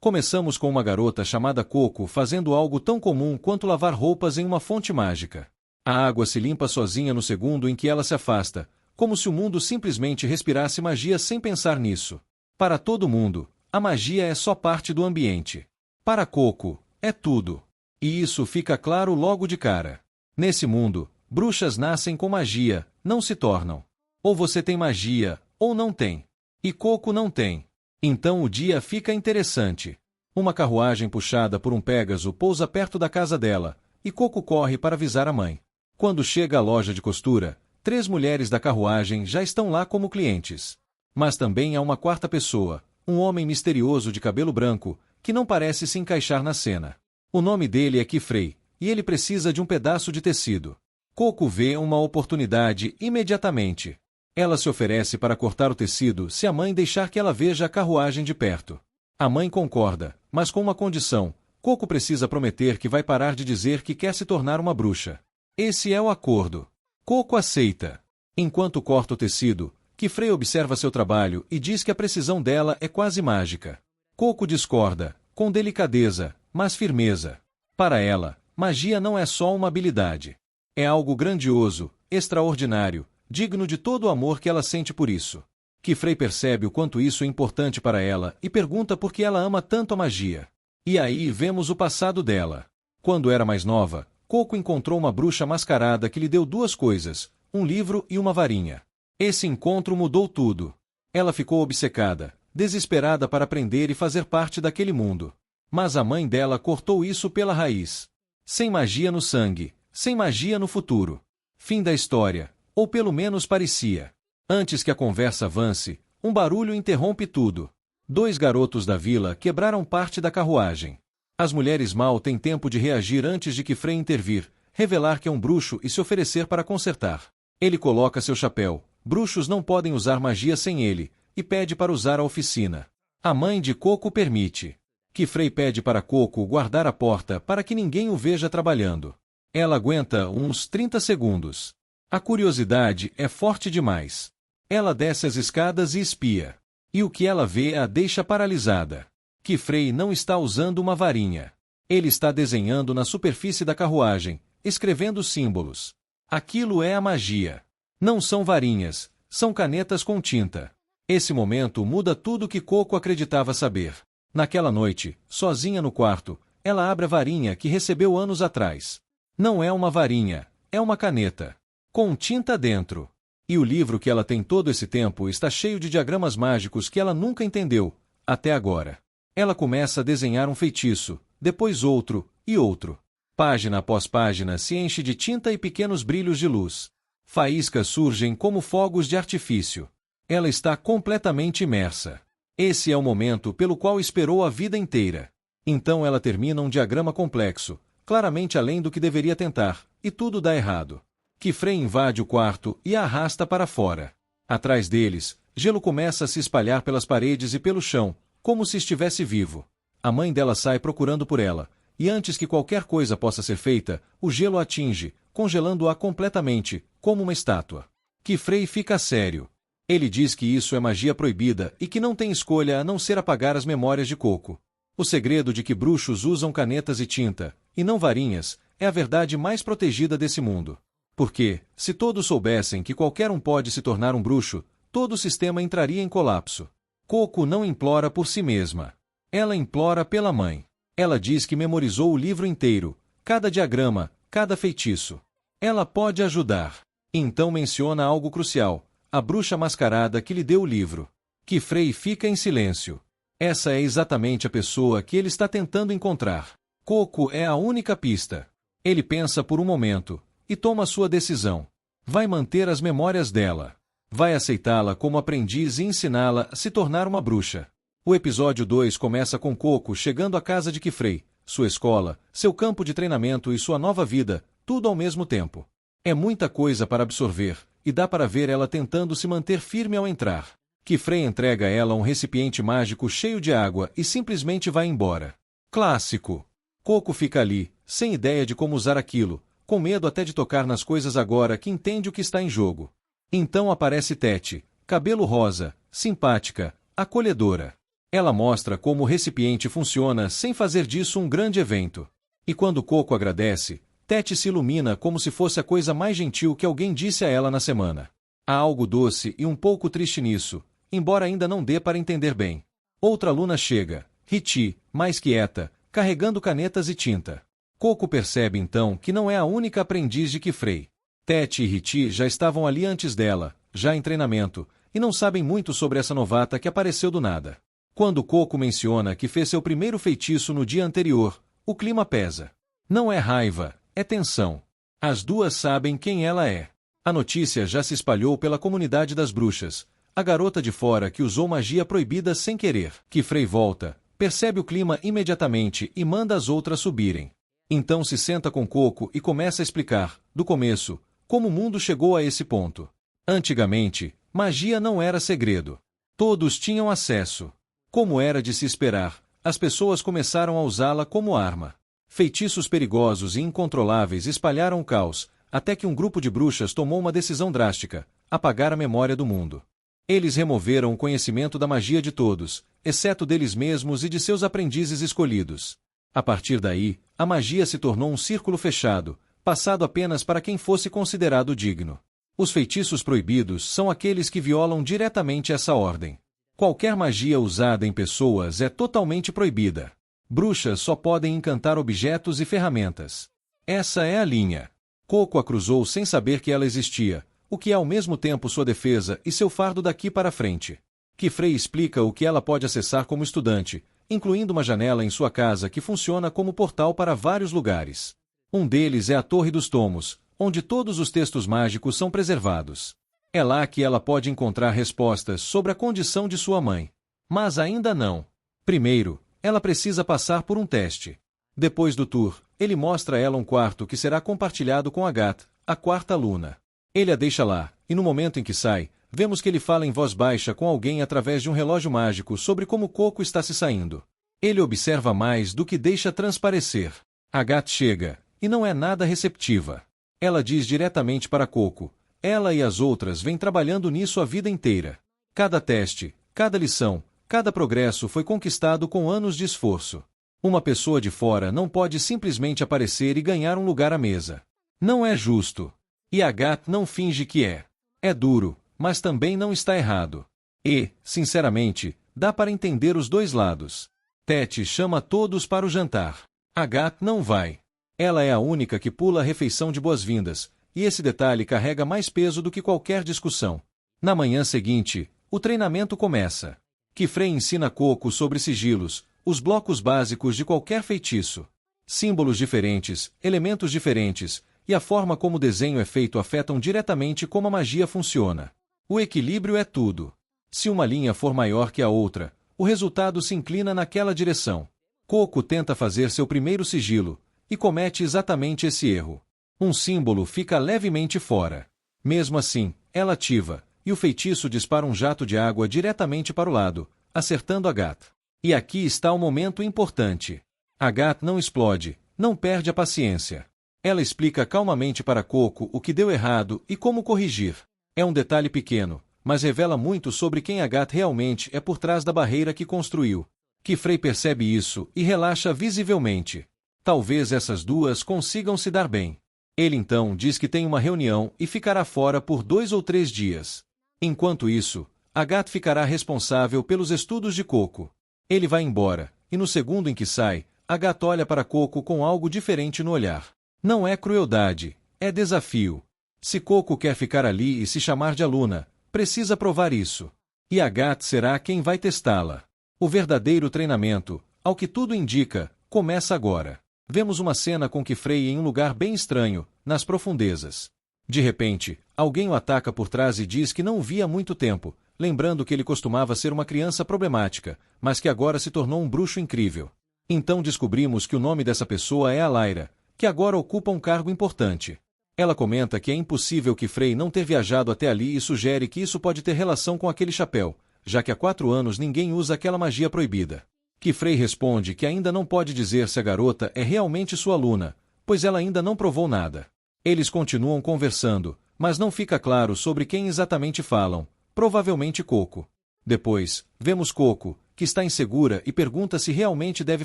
Começamos com uma garota chamada Coco fazendo algo tão comum quanto lavar roupas em uma fonte mágica. A água se limpa sozinha no segundo em que ela se afasta, como se o mundo simplesmente respirasse magia sem pensar nisso. Para todo mundo, a magia é só parte do ambiente. Para Coco, é tudo. E isso fica claro logo de cara. Nesse mundo, bruxas nascem com magia, não se tornam. Ou você tem magia, ou não tem. E Coco não tem. Então o dia fica interessante. Uma carruagem puxada por um Pégaso pousa perto da casa dela, e Coco corre para avisar a mãe. Quando chega à loja de costura, 3 mulheres da carruagem já estão lá como clientes. Mas também há uma quarta pessoa, um homem misterioso de cabelo branco, que não parece se encaixar na cena. O nome dele é Kifrey, e ele precisa de um pedaço de tecido. Coco vê uma oportunidade imediatamente. Ela se oferece para cortar o tecido se a mãe deixar que ela veja a carruagem de perto. A mãe concorda, mas com uma condição: Coco precisa prometer que vai parar de dizer que quer se tornar uma bruxa. Esse é o acordo. Coco aceita. Enquanto corta o tecido, Kifrey observa seu trabalho e diz que a precisão dela é quase mágica. Coco discorda, com delicadeza, mas firmeza. Para ela, magia não é só uma habilidade. É algo grandioso, extraordinário, digno de todo o amor que ela sente por isso. Kifrey percebe o quanto isso é importante para ela e pergunta por que ela ama tanto a magia. E aí vemos o passado dela. Quando era mais nova, Coco encontrou uma bruxa mascarada que lhe deu 2 coisas, um livro e uma varinha. Esse encontro mudou tudo. Ela ficou obcecada, desesperada para aprender e fazer parte daquele mundo. Mas a mãe dela cortou isso pela raiz. Sem magia no sangue, sem magia no futuro. Fim da história. Ou pelo menos parecia. Antes que a conversa avance, um barulho interrompe tudo. 2 garotos da vila quebraram parte da carruagem. As mulheres mal têm tempo de reagir antes de Kifrey intervir, revelar que é um bruxo e se oferecer para consertar. Ele coloca seu chapéu, bruxos não podem usar magia sem ele, e pede para usar a oficina. A mãe de Coco permite. Kifrey pede para Coco guardar a porta para que ninguém o veja trabalhando. Ela aguenta uns 30 segundos. A curiosidade é forte demais. Ela desce as escadas e espia. E o que ela vê a deixa paralisada. Kifrey não está usando uma varinha. Ele está desenhando na superfície da carruagem, escrevendo símbolos. Aquilo é a magia. Não são varinhas, são canetas com tinta. Esse momento muda tudo o que Coco acreditava saber. Naquela noite, sozinha no quarto, ela abre a varinha que recebeu anos atrás. Não é uma varinha, é uma caneta. Com tinta dentro. E o livro que ela tem todo esse tempo está cheio de diagramas mágicos que ela nunca entendeu, até agora. Ela começa a desenhar um feitiço, depois outro, e outro. Página após página se enche de tinta e pequenos brilhos de luz. Faíscas surgem como fogos de artifício. Ela está completamente imersa. Esse é o momento pelo qual esperou a vida inteira. Então ela termina um diagrama complexo, claramente além do que deveria tentar, e tudo dá errado. Kifrey invade o quarto e a arrasta para fora. Atrás deles, gelo começa a se espalhar pelas paredes e pelo chão, como se estivesse vivo. A mãe dela sai procurando por ela, e antes que qualquer coisa possa ser feita, o gelo a atinge, congelando-a completamente, como uma estátua. Kifrey fica sério. Ele diz que isso é magia proibida e que não tem escolha a não ser apagar as memórias de Coco. O segredo de que bruxos usam canetas e tinta, e não varinhas, é a verdade mais protegida desse mundo. Porque, se todos soubessem que qualquer um pode se tornar um bruxo, todo o sistema entraria em colapso. Coco não implora por si mesma. Ela implora pela mãe. Ela diz que memorizou o livro inteiro, cada diagrama, cada feitiço. Ela pode ajudar. Então menciona algo crucial, a bruxa mascarada que lhe deu o livro. Kifrey fica em silêncio. Essa é exatamente a pessoa que ele está tentando encontrar. Coco é a única pista. Ele pensa por um momento, e toma sua decisão. Vai manter as memórias dela. Vai aceitá-la como aprendiz e ensiná-la a se tornar uma bruxa. O episódio 2 começa com Coco chegando à casa de Kifrey, sua escola, seu campo de treinamento e sua nova vida, tudo ao mesmo tempo. É muita coisa para absorver, e dá para ver ela tentando se manter firme ao entrar. Kifrey entrega a ela um recipiente mágico cheio de água e simplesmente vai embora. Clássico. Coco fica ali, sem ideia de como usar aquilo, com medo até de tocar nas coisas agora que entende o que está em jogo. Então aparece Tete, cabelo rosa, simpática, acolhedora. Ela mostra como o recipiente funciona sem fazer disso um grande evento. E quando Coco agradece, Tete se ilumina como se fosse a coisa mais gentil que alguém disse a ela na semana. Há algo doce e um pouco triste nisso, embora ainda não dê para entender bem. Outra aluna chega, Riti, mais quieta, carregando canetas e tinta. Coco percebe então que não é a única aprendiz de Kifrey. Tete e Riti já estavam ali antes dela, já em treinamento, e não sabem muito sobre essa novata que apareceu do nada. Quando Coco menciona que fez seu primeiro feitiço no dia anterior, o clima pesa. Não é raiva, é tensão. As duas sabem quem ela é. A notícia já se espalhou pela comunidade das bruxas. A garota de fora que usou magia proibida sem querer. Kifrey volta, percebe o clima imediatamente e manda as outras subirem. Então se senta com Coco e começa a explicar, do começo, como o mundo chegou a esse ponto. Antigamente, magia não era segredo. Todos tinham acesso. Como era de se esperar, as pessoas começaram a usá-la como arma. Feitiços perigosos e incontroláveis espalharam o caos, até que um grupo de bruxas tomou uma decisão drástica: apagar a memória do mundo. Eles removeram o conhecimento da magia de todos, exceto deles mesmos e de seus aprendizes escolhidos. A partir daí, a magia se tornou um círculo fechado, passado apenas para quem fosse considerado digno. Os feitiços proibidos são aqueles que violam diretamente essa ordem. Qualquer magia usada em pessoas é totalmente proibida. Bruxas só podem encantar objetos e ferramentas. Essa é a linha. Coco a cruzou sem saber que ela existia, o que é ao mesmo tempo sua defesa e seu fardo daqui para frente. Kifrey explica o que ela pode acessar como estudante, incluindo uma janela em sua casa que funciona como portal para vários lugares. Um deles é a Torre dos Tomos, onde todos os textos mágicos são preservados. É lá que ela pode encontrar respostas sobre a condição de sua mãe. Mas ainda não. Primeiro, ela precisa passar por um teste. Depois do tour, ele mostra a ela um quarto que será compartilhado com Agathe, a quarta aluna. Ele a deixa lá, e no momento em que sai, vemos que ele fala em voz baixa com alguém através de um relógio mágico sobre como Coco está se saindo. Ele observa mais do que deixa transparecer. Agathe chega, e não é nada receptiva. Ela diz diretamente para Coco: ela e as outras vêm trabalhando nisso a vida inteira. Cada teste, cada lição, cada progresso foi conquistado com anos de esforço. Uma pessoa de fora não pode simplesmente aparecer e ganhar um lugar à mesa. Não é justo. E Agathe não finge que é. É duro, mas também não está errado. E, sinceramente, dá para entender os dois lados. Tete chama todos para o jantar. Agathe não vai. Ela é a única que pula a refeição de boas-vindas, e esse detalhe carrega mais peso do que qualquer discussão. Na manhã seguinte, o treinamento começa. Kifrey ensina Coco sobre sigilos, os blocos básicos de qualquer feitiço. Símbolos diferentes, elementos diferentes, e a forma como o desenho é feito afetam diretamente como a magia funciona. O equilíbrio é tudo. Se uma linha for maior que a outra, o resultado se inclina naquela direção. Coco tenta fazer seu primeiro sigilo, e comete exatamente esse erro. Um símbolo fica levemente fora. Mesmo assim, ela ativa, e o feitiço dispara um jato de água diretamente para o lado, acertando Agathe. E aqui está o momento importante. Agathe não explode, não perde a paciência. Ela explica calmamente para Coco o que deu errado e como corrigir. É um detalhe pequeno, mas revela muito sobre quem Agathe realmente é por trás da barreira que construiu. Kifrey percebe isso e relaxa visivelmente. Talvez essas duas consigam se dar bem. Ele então diz que tem uma reunião e ficará fora por 2 ou 3 dias. Enquanto isso, Agathe ficará responsável pelos estudos de Coco. Ele vai embora, e no segundo em que sai, Agathe olha para Coco com algo diferente no olhar. Não é crueldade, é desafio. Se Coco quer ficar ali e se chamar de aluna, precisa provar isso. E Agathe será quem vai testá-la. O verdadeiro treinamento, ao que tudo indica, começa agora. Vemos uma cena com Kifrey em um lugar bem estranho, nas profundezas. De repente, alguém o ataca por trás e diz que não o via há muito tempo, lembrando que ele costumava ser uma criança problemática, mas que agora se tornou um bruxo incrível. Então descobrimos que o nome dessa pessoa é Alaira, que agora ocupa um cargo importante. Ela comenta que é impossível Kifrey não ter viajado até ali e sugere que isso pode ter relação com aquele chapéu, já que há 4 anos ninguém usa aquela magia proibida. Kifrey responde que ainda não pode dizer se a garota é realmente sua aluna, pois ela ainda não provou nada. Eles continuam conversando, mas não fica claro sobre quem exatamente falam, provavelmente Coco. Depois, vemos Coco, que está insegura e pergunta se realmente deve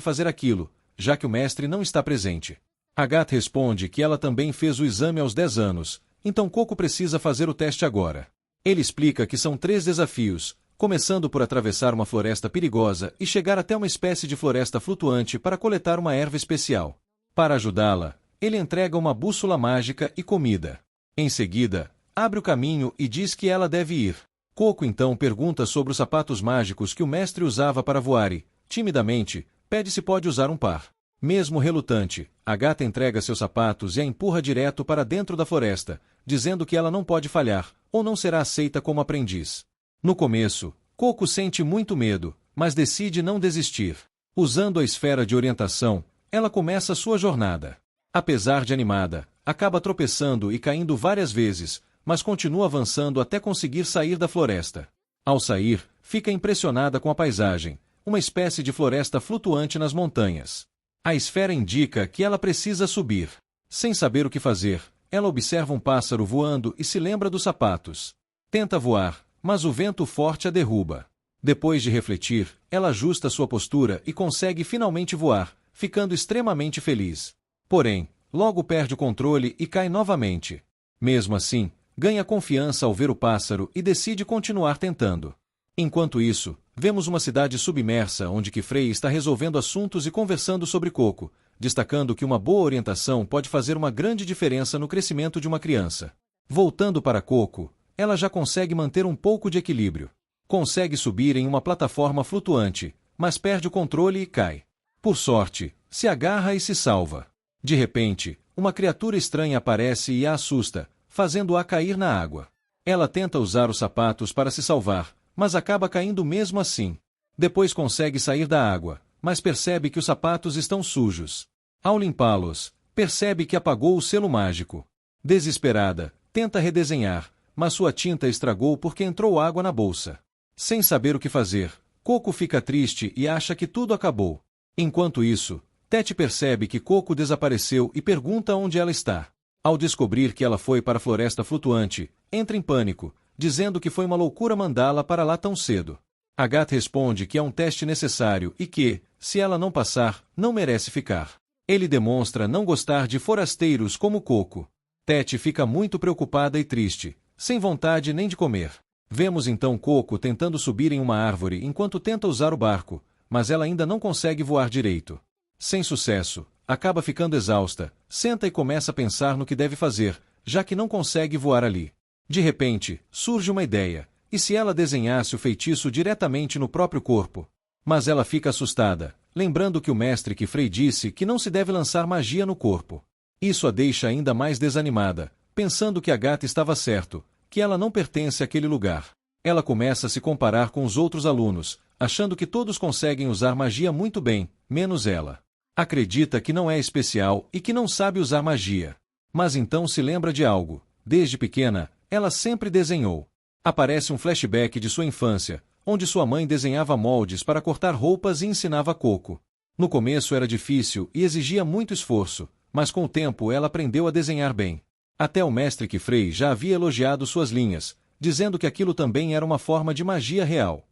fazer aquilo, já que o mestre não está presente. Agatha responde que ela também fez o exame aos 10 anos, então Coco precisa fazer o teste agora. Ele explica que são 3 desafios, começando por atravessar uma floresta perigosa e chegar até uma espécie de floresta flutuante para coletar uma erva especial. Para ajudá-la, ele entrega uma bússola mágica e comida. Em seguida, abre o caminho e diz que ela deve ir. Coco então pergunta sobre os sapatos mágicos que o mestre usava para voar e, timidamente, pede se pode usar um par. Mesmo relutante, Agatha entrega seus sapatos e a empurra direto para dentro da floresta, dizendo que ela não pode falhar, ou não será aceita como aprendiz. No começo, Coco sente muito medo, mas decide não desistir. Usando a esfera de orientação, ela começa sua jornada. Apesar de animada, acaba tropeçando e caindo várias vezes, mas continua avançando até conseguir sair da floresta. Ao sair, fica impressionada com a paisagem, uma espécie de floresta flutuante nas montanhas. A esfera indica que ela precisa subir. Sem saber o que fazer, ela observa um pássaro voando e se lembra dos sapatos. Tenta voar, mas o vento forte a derruba. Depois de refletir, ela ajusta sua postura e consegue finalmente voar, ficando extremamente feliz. Porém, logo perde o controle e cai novamente. Mesmo assim, ganha confiança ao ver o pássaro e decide continuar tentando. Enquanto isso, vemos uma cidade submersa onde Kifrey está resolvendo assuntos e conversando sobre Coco, destacando que uma boa orientação pode fazer uma grande diferença no crescimento de uma criança. Voltando para Coco, ela já consegue manter um pouco de equilíbrio. Consegue subir em uma plataforma flutuante, mas perde o controle e cai. Por sorte, se agarra e se salva. De repente, uma criatura estranha aparece e a assusta, fazendo-a cair na água. Ela tenta usar os sapatos para se salvar, mas acaba caindo mesmo assim. Depois consegue sair da água, mas percebe que os sapatos estão sujos. Ao limpá-los, percebe que apagou o selo mágico. Desesperada, tenta redesenhar, mas sua tinta estragou porque entrou água na bolsa. Sem saber o que fazer, Coco fica triste e acha que tudo acabou. Enquanto isso, Tete percebe que Coco desapareceu e pergunta onde ela está. Ao descobrir que ela foi para a floresta flutuante, entra em pânico, dizendo que foi uma loucura mandá-la para lá tão cedo. Agatha responde que é um teste necessário e que, se ela não passar, não merece ficar. Ele demonstra não gostar de forasteiros como Coco. Tete fica muito preocupada e triste, sem vontade nem de comer. Vemos então Coco tentando subir em uma árvore enquanto tenta usar o barco, mas ela ainda não consegue voar direito. Sem sucesso, acaba ficando exausta, senta e começa a pensar no que deve fazer, já que não consegue voar ali. De repente, surge uma ideia, e se ela desenhasse o feitiço diretamente no próprio corpo? Mas ela fica assustada, lembrando que o mestre Kifrey disse que não se deve lançar magia no corpo. Isso a deixa ainda mais desanimada, pensando que Agatha estava certo, que ela não pertence àquele lugar. Ela começa a se comparar com os outros alunos, achando que todos conseguem usar magia muito bem, menos ela. Acredita que não é especial e que não sabe usar magia. Mas então se lembra de algo. Desde pequena, ela sempre desenhou. Aparece um flashback de sua infância, onde sua mãe desenhava moldes para cortar roupas e ensinava Coco. No começo era difícil e exigia muito esforço, mas com o tempo ela aprendeu a desenhar bem. Até o mestre Kifrey já havia elogiado suas linhas, dizendo que aquilo também era uma forma de magia real.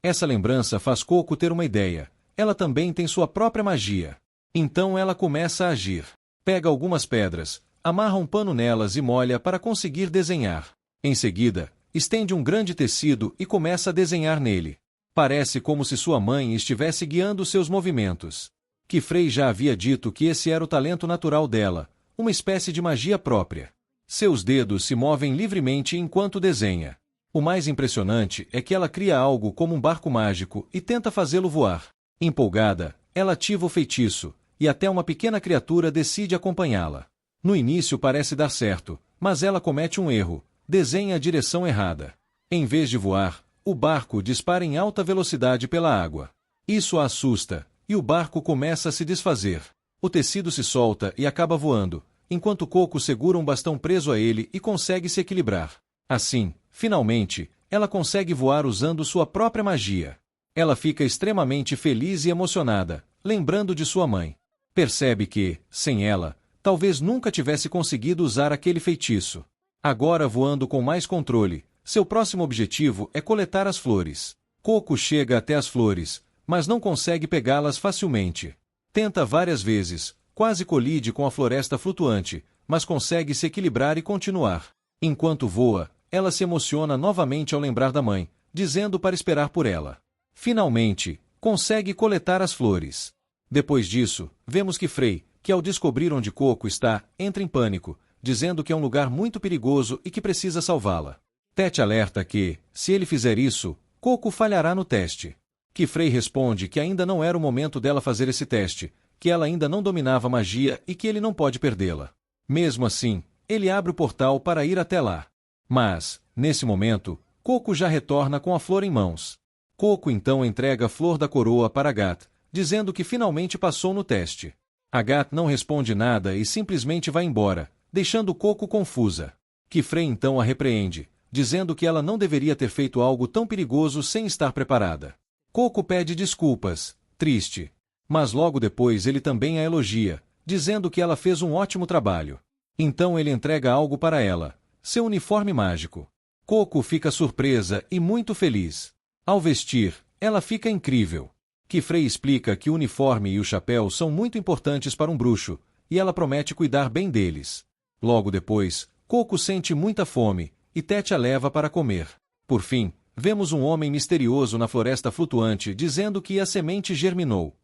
Essa lembrança faz Coco ter uma ideia. Ela também tem sua própria magia. Então ela começa a agir. Pega algumas pedras, amarra um pano nelas e molha para conseguir desenhar. Em seguida, estende um grande tecido e começa a desenhar nele. Parece como se sua mãe estivesse guiando seus movimentos. Kifrey já havia dito que esse era o talento natural dela, uma espécie de magia própria. Seus dedos se movem livremente enquanto desenha. O mais impressionante é que ela cria algo como um barco mágico e tenta fazê-lo voar. Empolgada, ela ativa o feitiço, e até uma pequena criatura decide acompanhá-la. No início parece dar certo, mas ela comete um erro, desenha a direção errada. Em vez de voar, o barco dispara em alta velocidade pela água. Isso a assusta, e o barco começa a se desfazer. O tecido se solta e acaba voando, enquanto Coco segura um bastão preso a ele e consegue se equilibrar. Assim, finalmente, ela consegue voar usando sua própria magia. Ela fica extremamente feliz e emocionada, lembrando de sua mãe. Percebe que, sem ela, talvez nunca tivesse conseguido usar aquele feitiço. Agora voando com mais controle, seu próximo objetivo é coletar as flores. Coco chega até as flores, mas não consegue pegá-las facilmente. Tenta várias vezes, quase colide com a floresta flutuante, mas consegue se equilibrar e continuar. Enquanto voa, ela se emociona novamente ao lembrar da mãe, dizendo para esperar por ela. Finalmente, consegue coletar as flores. Depois disso, vemos que Frey, que ao descobrir onde Coco está, entra em pânico, dizendo que é um lugar muito perigoso e que precisa salvá-la. Tete alerta que, se ele fizer isso, Coco falhará no teste. Que Frey responde que ainda não era o momento dela fazer esse teste, que ela ainda não dominava a magia e que ele não pode perdê-la. Mesmo assim, ele abre o portal para ir até lá. Mas, nesse momento, Coco já retorna com a flor em mãos. Coco então entrega a flor da coroa para Agatha, dizendo que finalmente passou no teste. Agatha não responde nada e simplesmente vai embora, deixando Coco confusa. Que Frey então a repreende, dizendo que ela não deveria ter feito algo tão perigoso sem estar preparada. Coco pede desculpas, triste. Mas logo depois ele também a elogia, dizendo que ela fez um ótimo trabalho. Então ele entrega algo para ela, seu uniforme mágico. Coco fica surpresa e muito feliz. Ao vestir, ela fica incrível. Que Frey explica que o uniforme e o chapéu são muito importantes para um bruxo, e ela promete cuidar bem deles. Logo depois, Coco sente muita fome, e Tete a leva para comer. Por fim, vemos um homem misterioso na floresta flutuante dizendo que a semente germinou.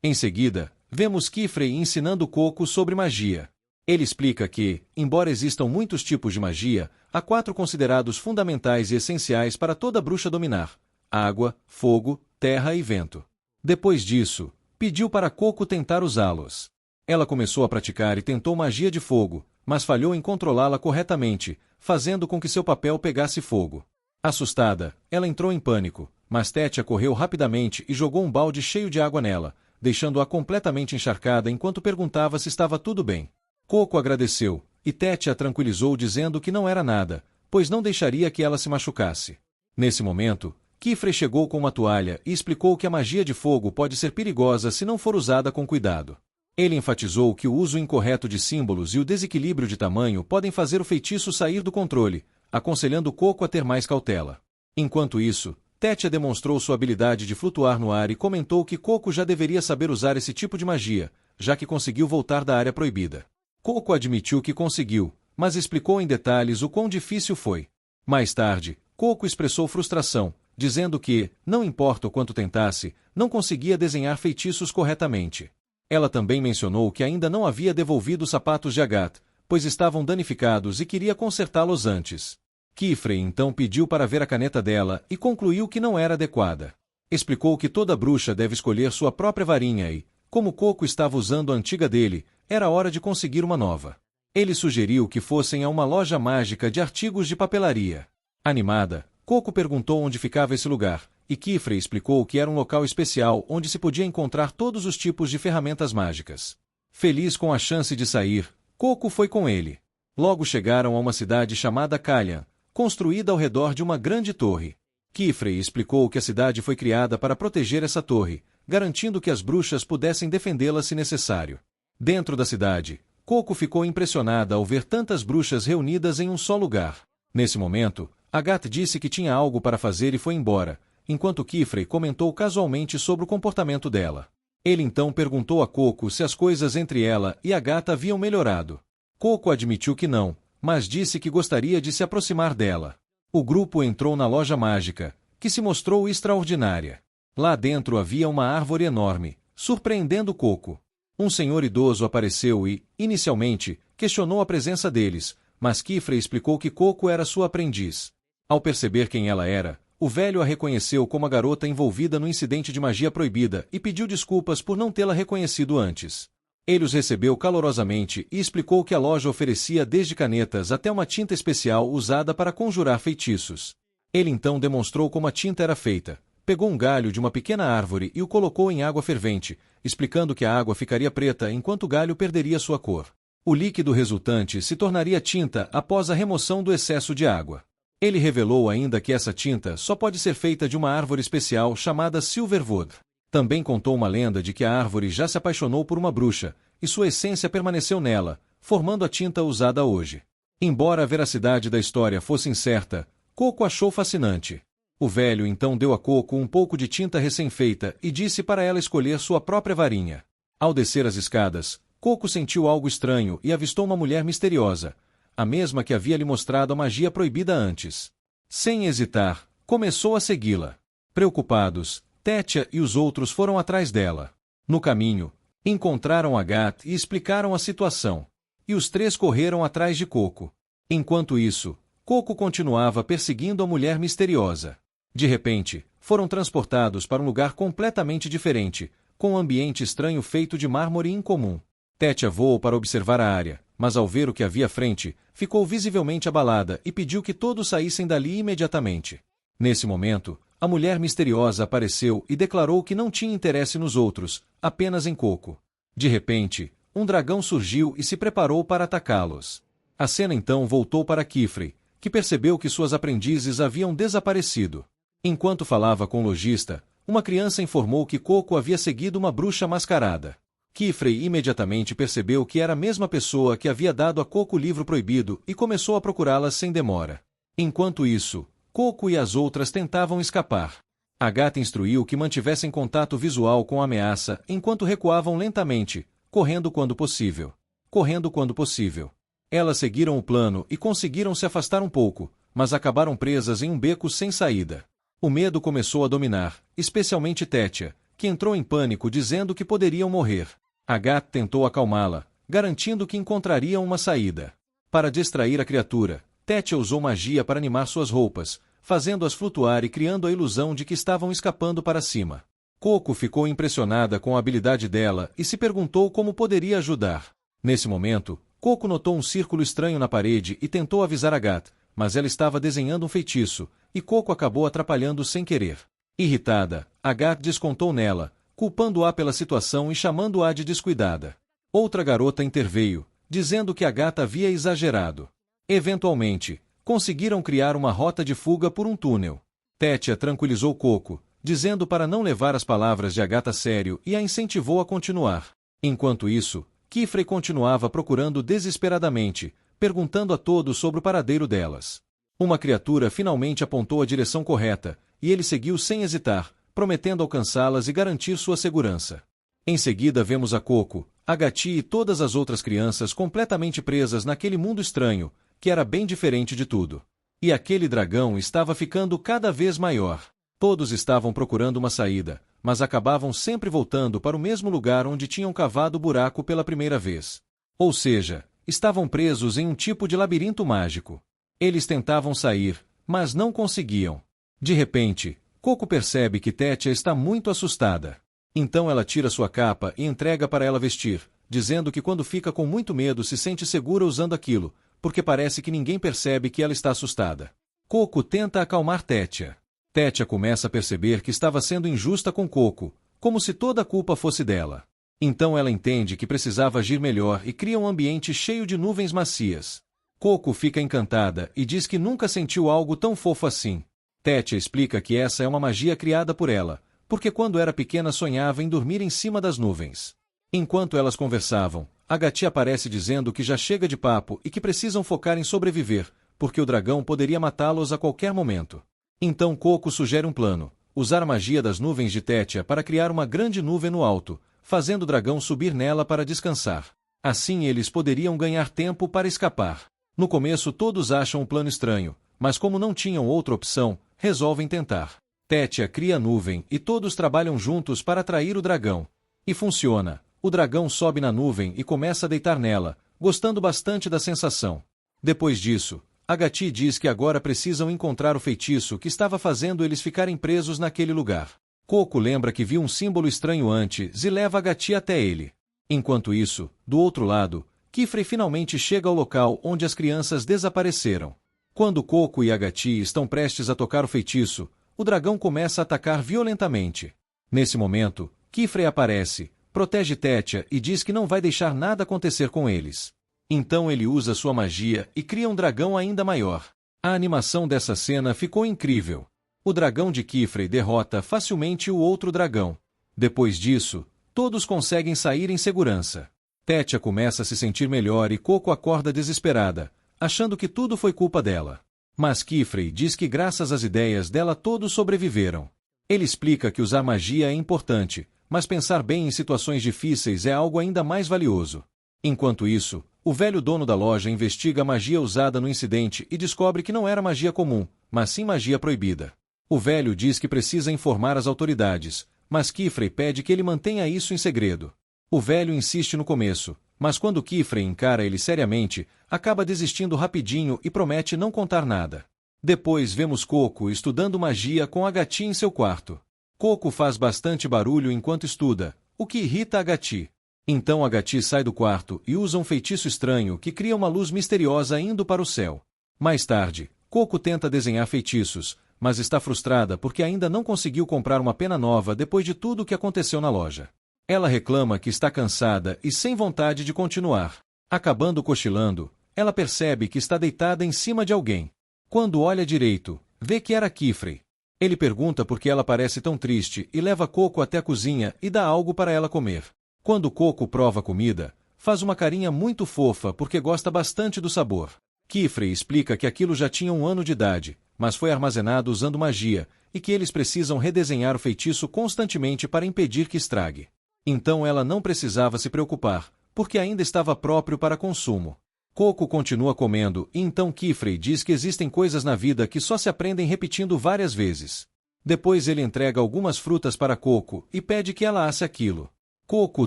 Em seguida, vemos Kifrey ensinando Coco sobre magia. Ele explica que, embora existam muitos tipos de magia, há 4 considerados fundamentais e essenciais para toda bruxa dominar: água, fogo, terra e vento. Depois disso, pediu para Coco tentar usá-los. Ela começou a praticar e tentou magia de fogo, mas falhou em controlá-la corretamente, fazendo com que seu papel pegasse fogo. Assustada, ela entrou em pânico, mas Tete correu rapidamente e jogou um balde cheio de água nela, deixando-a completamente encharcada enquanto perguntava se estava tudo bem. Coco agradeceu, e Tete a tranquilizou dizendo que não era nada, pois não deixaria que ela se machucasse. Nesse momento, Kifrey chegou com uma toalha e explicou que a magia de fogo pode ser perigosa se não for usada com cuidado. Ele enfatizou que o uso incorreto de símbolos e o desequilíbrio de tamanho podem fazer o feitiço sair do controle, aconselhando Coco a ter mais cautela. Enquanto isso, Tete demonstrou sua habilidade de flutuar no ar e comentou que Coco já deveria saber usar esse tipo de magia, já que conseguiu voltar da área proibida. Coco admitiu que conseguiu, mas explicou em detalhes o quão difícil foi. Mais tarde, Coco expressou frustração, dizendo que, não importa o quanto tentasse, não conseguia desenhar feitiços corretamente. Ela também mencionou que ainda não havia devolvido os sapatos de Agatha, pois estavam danificados e queria consertá-los antes. Kifrey então pediu para ver a caneta dela e concluiu que não era adequada. Explicou que toda bruxa deve escolher sua própria varinha e, como Coco estava usando a antiga dele, era hora de conseguir uma nova. Ele sugeriu que fossem a uma loja mágica de artigos de papelaria. Animada, Coco perguntou onde ficava esse lugar, e Kifrey explicou que era um local especial onde se podia encontrar todos os tipos de ferramentas mágicas. Feliz com a chance de sair, Coco foi com ele. Logo chegaram a uma cidade chamada Callian, construída ao redor de uma grande torre. Kifrey explicou que a cidade foi criada para proteger essa torre, garantindo que as bruxas pudessem defendê-la se necessário. Dentro da cidade, Coco ficou impressionada ao ver tantas bruxas reunidas em um só lugar. Nesse momento, Agatha disse que tinha algo para fazer e foi embora, enquanto Kifrey comentou casualmente sobre o comportamento dela. Ele então perguntou a Coco se as coisas entre ela e Agatha haviam melhorado. Coco admitiu que não, mas disse que gostaria de se aproximar dela. O grupo entrou na loja mágica, que se mostrou extraordinária. Lá dentro havia uma árvore enorme, surpreendendo Coco. Um senhor idoso apareceu e, inicialmente, questionou a presença deles, mas Kifrey explicou que Coco era sua aprendiz. Ao perceber quem ela era, o velho a reconheceu como a garota envolvida no incidente de magia proibida e pediu desculpas por não tê-la reconhecido antes. Ele os recebeu calorosamente e explicou que a loja oferecia desde canetas até uma tinta especial usada para conjurar feitiços. Ele então demonstrou como a tinta era feita. Pegou um galho de uma pequena árvore e o colocou em água fervente, explicando que a água ficaria preta enquanto o galho perderia sua cor. O líquido resultante se tornaria tinta após a remoção do excesso de água. Ele revelou ainda que essa tinta só pode ser feita de uma árvore especial chamada Silverwood. Também contou uma lenda de que a árvore já se apaixonou por uma bruxa, e sua essência permaneceu nela, formando a tinta usada hoje. Embora a veracidade da história fosse incerta, Coco achou fascinante. O velho então deu a Coco um pouco de tinta recém-feita e disse para ela escolher sua própria varinha. Ao descer as escadas, Coco sentiu algo estranho e avistou uma mulher misteriosa, a mesma que havia lhe mostrado a magia proibida antes. Sem hesitar, começou a segui-la. Preocupados, Tétia e os outros foram atrás dela. No caminho, encontraram Agathe e explicaram a situação. E os três correram atrás de Coco. Enquanto isso, Coco continuava perseguindo a mulher misteriosa. De repente, foram transportados para um lugar completamente diferente, com um ambiente estranho feito de mármore incomum. Tétia voou para observar a área, mas ao ver o que havia à frente, ficou visivelmente abalada e pediu que todos saíssem dali imediatamente. Nesse momento, a mulher misteriosa apareceu e declarou que não tinha interesse nos outros, apenas em Coco. De repente, um dragão surgiu e se preparou para atacá-los. A cena então voltou para Kifrey, que percebeu que suas aprendizes haviam desaparecido. Enquanto falava com o lojista, uma criança informou que Coco havia seguido uma bruxa mascarada. Kifrey imediatamente percebeu que era a mesma pessoa que havia dado a Coco o livro proibido e começou a procurá-la sem demora. Enquanto isso, Coco e as outras tentavam escapar. Agathe instruiu que mantivessem contato visual com a ameaça enquanto recuavam lentamente, correndo quando possível. Correndo quando possível. Elas seguiram o plano e conseguiram se afastar um pouco, mas acabaram presas em um beco sem saída. O medo começou a dominar, especialmente Tétia, que entrou em pânico dizendo que poderiam morrer. Agathe tentou acalmá-la, garantindo que encontrariam uma saída. Para distrair a criatura, Tétia usou magia para animar suas roupas, fazendo-as flutuar e criando a ilusão de que estavam escapando para cima. Coco ficou impressionada com a habilidade dela e se perguntou como poderia ajudar. Nesse momento, Coco notou um círculo estranho na parede e tentou avisar Agathe, mas ela estava desenhando um feitiço, e Coco acabou atrapalhando sem querer. Irritada, Agathe descontou nela, culpando-a pela situação e chamando-a de descuidada. Outra garota interveio, dizendo que Agathe havia exagerado. Eventualmente, conseguiram criar uma rota de fuga por um túnel. Tétia tranquilizou Coco, dizendo para não levar as palavras de Agathe a sério e a incentivou a continuar. Enquanto isso, Kifrey continuava procurando desesperadamente, perguntando a todos sobre o paradeiro delas. Uma criatura finalmente apontou a direção correta, e ele seguiu sem hesitar, prometendo alcançá-las e garantir sua segurança. Em seguida vemos a Coco, Agathe e todas as outras crianças completamente presas naquele mundo estranho, que era bem diferente de tudo. E aquele dragão estava ficando cada vez maior. Todos estavam procurando uma saída, mas acabavam sempre voltando para o mesmo lugar onde tinham cavado o buraco pela primeira vez. Ou seja, estavam presos em um tipo de labirinto mágico. Eles tentavam sair, mas não conseguiam. De repente, Coco percebe que Tétia está muito assustada. Então ela tira sua capa e entrega para ela vestir, dizendo que quando fica com muito medo se sente segura usando aquilo, porque parece que ninguém percebe que ela está assustada. Coco tenta acalmar Tétia. Tétia começa a perceber que estava sendo injusta com Coco, como se toda a culpa fosse dela. Então ela entende que precisava agir melhor e cria um ambiente cheio de nuvens macias. Coco fica encantada e diz que nunca sentiu algo tão fofo assim. Tétia explica que essa é uma magia criada por ela, porque quando era pequena sonhava em dormir em cima das nuvens. Enquanto elas conversavam, Agathe aparece dizendo que já chega de papo e que precisam focar em sobreviver, porque o dragão poderia matá-los a qualquer momento. Então Coco sugere um plano: usar a magia das nuvens de Tétia para criar uma grande nuvem no alto, fazendo o dragão subir nela para descansar. Assim eles poderiam ganhar tempo para escapar. No começo todos acham o plano estranho, mas como não tinham outra opção, resolvem tentar. Tétia cria a nuvem e todos trabalham juntos para atrair o dragão. E funciona. O dragão sobe na nuvem e começa a deitar nela, gostando bastante da sensação. Depois disso, Agathe diz que agora precisam encontrar o feitiço que estava fazendo eles ficarem presos naquele lugar. Coco lembra que viu um símbolo estranho antes e leva Agathe até ele. Enquanto isso, do outro lado, Kifrey finalmente chega ao local onde as crianças desapareceram. Quando Coco e Agathe estão prestes a tocar o feitiço, o dragão começa a atacar violentamente. Nesse momento, Kifrey aparece, protege Tétia e diz que não vai deixar nada acontecer com eles. Então ele usa sua magia e cria um dragão ainda maior. A animação dessa cena ficou incrível. O dragão de Kifrey derrota facilmente o outro dragão. Depois disso, todos conseguem sair em segurança. Tétia começa a se sentir melhor e Coco acorda desesperada, achando que tudo foi culpa dela. Mas Kifrey diz que graças às ideias dela todos sobreviveram. Ele explica que usar magia é importante, mas pensar bem em situações difíceis é algo ainda mais valioso. Enquanto isso, o velho dono da loja investiga a magia usada no incidente e descobre que não era magia comum, mas sim magia proibida. O velho diz que precisa informar as autoridades, mas Kifrey pede que ele mantenha isso em segredo. O velho insiste no começo, mas quando Kifrey encara ele seriamente, acaba desistindo rapidinho e promete não contar nada. Depois vemos Coco estudando magia com Agati em seu quarto. Coco faz bastante barulho enquanto estuda, o que irrita Agati. Então Agati sai do quarto e usa um feitiço estranho que cria uma luz misteriosa indo para o céu. Mais tarde, Coco tenta desenhar feitiços, mas está frustrada porque ainda não conseguiu comprar uma pena nova depois de tudo o que aconteceu na loja. Ela reclama que está cansada e sem vontade de continuar. Acabando cochilando, ela percebe que está deitada em cima de alguém. Quando olha direito, vê que era Kifrey. Ele pergunta por que ela parece tão triste e leva Coco até a cozinha e dá algo para ela comer. Quando Coco prova a comida, faz uma carinha muito fofa porque gosta bastante do sabor. Kifrey explica que aquilo já tinha 1 ano de idade, mas foi armazenado usando magia, e que eles precisam redesenhar o feitiço constantemente para impedir que estrague. Então ela não precisava se preocupar, porque ainda estava próprio para consumo. Coco continua comendo e então Kifrey diz que existem coisas na vida que só se aprendem repetindo várias vezes. Depois ele entrega algumas frutas para Coco e pede que ela asse aquilo. Coco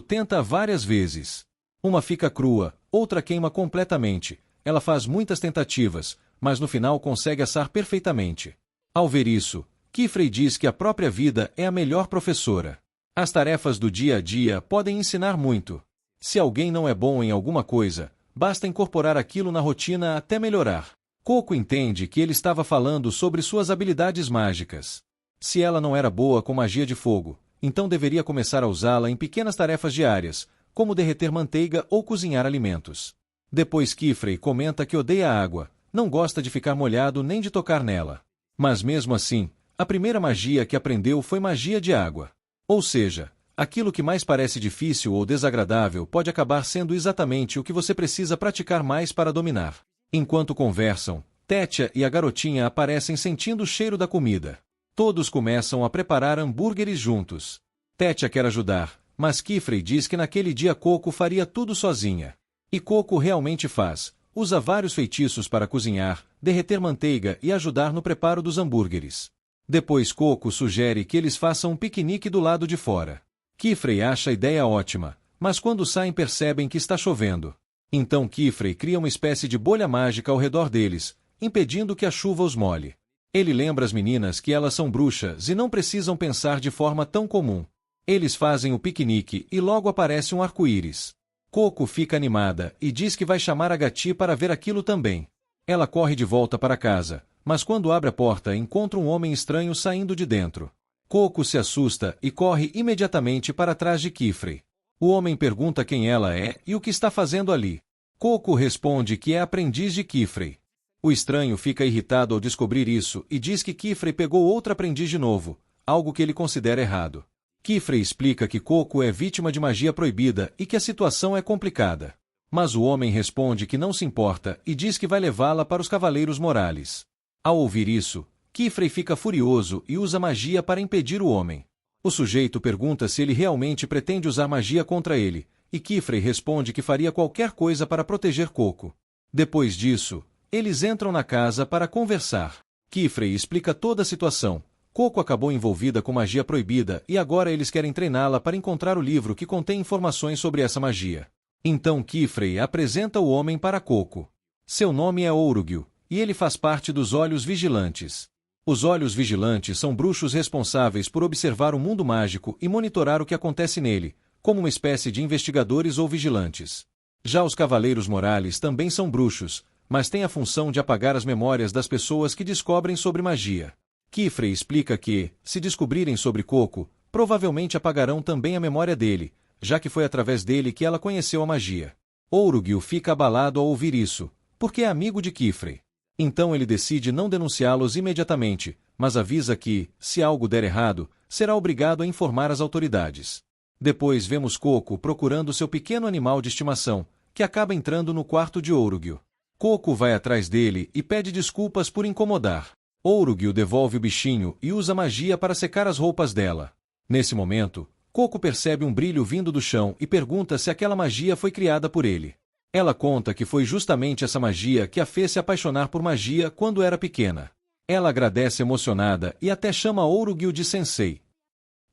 tenta várias vezes. Uma fica crua, outra queima completamente. Ela faz muitas tentativas, mas no final consegue assar perfeitamente. Ao ver isso, Kifrey diz que a própria vida é a melhor professora. As tarefas do dia a dia podem ensinar muito. Se alguém não é bom em alguma coisa, basta incorporar aquilo na rotina até melhorar. Coco entende que ele estava falando sobre suas habilidades mágicas. Se ela não era boa com magia de fogo, então deveria começar a usá-la em pequenas tarefas diárias, como derreter manteiga ou cozinhar alimentos. Depois Kifrey comenta que odeia a água, não gosta de ficar molhado nem de tocar nela. Mas mesmo assim, a primeira magia que aprendeu foi magia de água. Ou seja, aquilo que mais parece difícil ou desagradável pode acabar sendo exatamente o que você precisa praticar mais para dominar. Enquanto conversam, Tétia e a garotinha aparecem sentindo o cheiro da comida. Todos começam a preparar hambúrgueres juntos. Tétia quer ajudar, mas Kifrey diz que naquele dia Coco faria tudo sozinha. E Coco realmente faz. Usa vários feitiços para cozinhar, derreter manteiga e ajudar no preparo dos hambúrgueres. Depois Coco sugere que eles façam um piquenique do lado de fora. Kifrey acha a ideia ótima, mas quando saem percebem que está chovendo. Então Kifrey cria uma espécie de bolha mágica ao redor deles, impedindo que a chuva os molhe. Ele lembra as meninas que elas são bruxas e não precisam pensar de forma tão comum. Eles fazem o piquenique e logo aparece um arco-íris. Coco fica animada e diz que vai chamar a Gati para ver aquilo também. Ela corre de volta para casa, mas quando abre a porta encontra um homem estranho saindo de dentro. Coco se assusta e corre imediatamente para trás de Kifrey. O homem pergunta quem ela é e o que está fazendo ali. Coco responde que é aprendiz de Kifrey. O estranho fica irritado ao descobrir isso e diz que Kifrey pegou outra aprendiz de novo, algo que ele considera errado. Kifrey explica que Coco é vítima de magia proibida e que a situação é complicada. Mas o homem responde que não se importa e diz que vai levá-la para os Cavaleiros Morales. Ao ouvir isso, Kifrey fica furioso e usa magia para impedir o homem. O sujeito pergunta se ele realmente pretende usar magia contra ele, e Kifrey responde que faria qualquer coisa para proteger Coco. Depois disso, eles entram na casa para conversar. Kifrey explica toda a situação. Coco acabou envolvida com magia proibida e agora eles querem treiná-la para encontrar o livro que contém informações sobre essa magia. Então Kifrey apresenta o homem para Coco. Seu nome é Ourugil, e ele faz parte dos Olhos Vigilantes. Os Olhos Vigilantes são bruxos responsáveis por observar o mundo mágico e monitorar o que acontece nele, como uma espécie de investigadores ou vigilantes. Já os Cavaleiros Morales também são bruxos, mas têm a função de apagar as memórias das pessoas que descobrem sobre magia. Kifrey explica que, se descobrirem sobre Coco, provavelmente apagarão também a memória dele, já que foi através dele que ela conheceu a magia. Ourugil fica abalado ao ouvir isso, porque é amigo de Kifrey. Então ele decide não denunciá-los imediatamente, mas avisa que, se algo der errado, será obrigado a informar as autoridades. Depois vemos Coco procurando seu pequeno animal de estimação, que acaba entrando no quarto de Ourugil. Coco vai atrás dele e pede desculpas por incomodar. Ourugil devolve o bichinho e usa magia para secar as roupas dela. Nesse momento, Coco percebe um brilho vindo do chão e pergunta se aquela magia foi criada por ele. Ela conta que foi justamente essa magia que a fez se apaixonar por magia quando era pequena. Ela agradece emocionada e até chama Ourugil de sensei.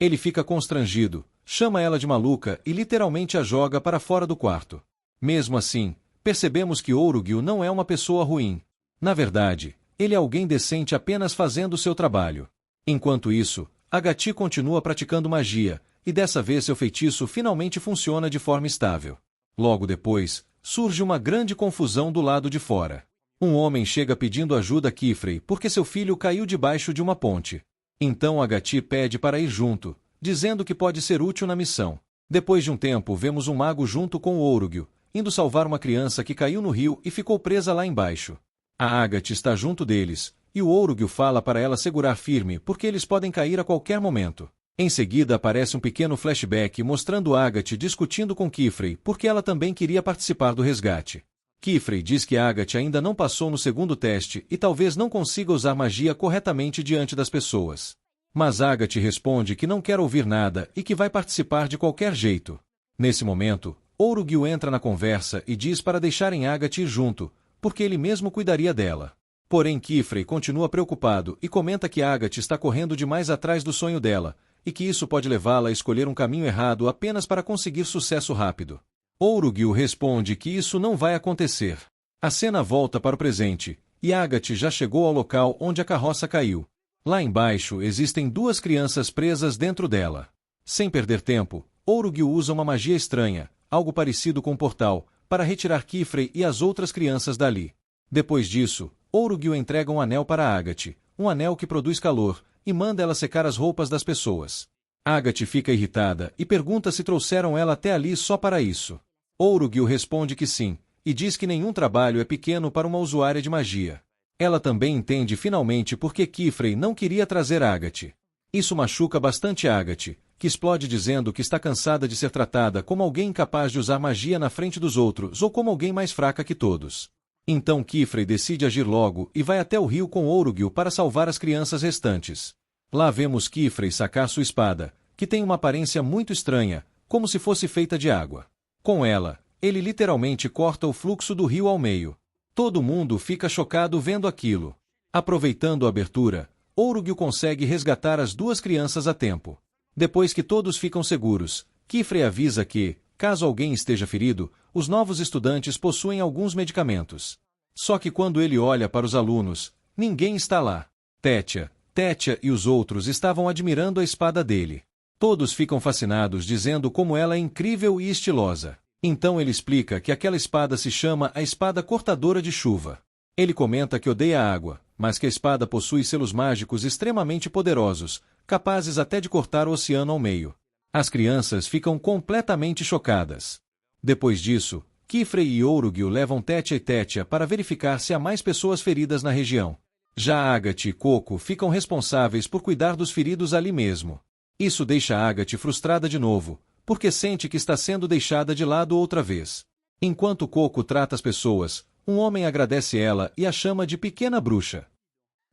Ele fica constrangido, chama ela de maluca e literalmente a joga para fora do quarto. Mesmo assim, percebemos que Ourugil não é uma pessoa ruim. Na verdade, ele é alguém decente apenas fazendo seu trabalho. Enquanto isso, Agati continua praticando magia, e dessa vez seu feitiço finalmente funciona de forma estável. Logo depois, surge uma grande confusão do lado de fora. Um homem chega pedindo ajuda a Kifrey porque seu filho caiu debaixo de uma ponte. Então Agati pede para ir junto, dizendo que pode ser útil na missão. Depois de um tempo, vemos um mago junto com o Ourugil, indo salvar uma criança que caiu no rio e ficou presa lá embaixo. A Agati está junto deles, e o Ourugil fala para ela segurar firme porque eles podem cair a qualquer momento. Em seguida aparece um pequeno flashback mostrando Agati discutindo com Kifrey porque ela também queria participar do resgate. Kifrey diz que Agati ainda não passou no segundo teste e talvez não consiga usar magia corretamente diante das pessoas. Mas Agati responde que não quer ouvir nada e que vai participar de qualquer jeito. Nesse momento, Ourugil entra na conversa e diz para deixarem Agati ir junto, porque ele mesmo cuidaria dela. Porém Kifrey continua preocupado e comenta que Agati está correndo demais atrás do sonho dela, e que isso pode levá-la a escolher um caminho errado apenas para conseguir sucesso rápido. Ourugil responde que isso não vai acontecer. A cena volta para o presente, e Agati já chegou ao local onde a carroça caiu. Lá embaixo existem duas crianças presas dentro dela. Sem perder tempo, Ourugil usa uma magia estranha, algo parecido com um portal, para retirar Kifrey e as outras crianças dali. Depois disso, Ourugil entrega um anel para Agati, um anel que produz calor, e manda ela secar as roupas das pessoas. Agati fica irritada e pergunta se trouxeram ela até ali só para isso. Ourugil responde que sim, e diz que nenhum trabalho é pequeno para uma usuária de magia. Ela também entende finalmente por que Kifrey não queria trazer Agati. Isso machuca bastante Agati, que explode dizendo que está cansada de ser tratada como alguém incapaz de usar magia na frente dos outros ou como alguém mais fraca que todos. Então Kifrey decide agir logo e vai até o rio com Ourugil para salvar as crianças restantes. Lá vemos Kifrey sacar sua espada, que tem uma aparência muito estranha, como se fosse feita de água. Com ela, ele literalmente corta o fluxo do rio ao meio. Todo mundo fica chocado vendo aquilo. Aproveitando a abertura, Ourugil consegue resgatar as duas crianças a tempo. Depois que todos ficam seguros, Kifrey avisa que, caso alguém esteja ferido, os novos estudantes possuem alguns medicamentos. Só que quando ele olha para os alunos, ninguém está lá. Tétia e os outros estavam admirando a espada dele. Todos ficam fascinados dizendo como ela é incrível e estilosa. Então ele explica que aquela espada se chama a espada cortadora de chuva. Ele comenta que odeia a água, mas que a espada possui selos mágicos extremamente poderosos, capazes até de cortar o oceano ao meio. As crianças ficam completamente chocadas. Depois disso, Kifrey e Ourugil levam Tétia para verificar se há mais pessoas feridas na região. Já Agati e Coco ficam responsáveis por cuidar dos feridos ali mesmo. Isso deixa Agati frustrada de novo, porque sente que está sendo deixada de lado outra vez. Enquanto Coco trata as pessoas, um homem agradece ela e a chama de pequena bruxa.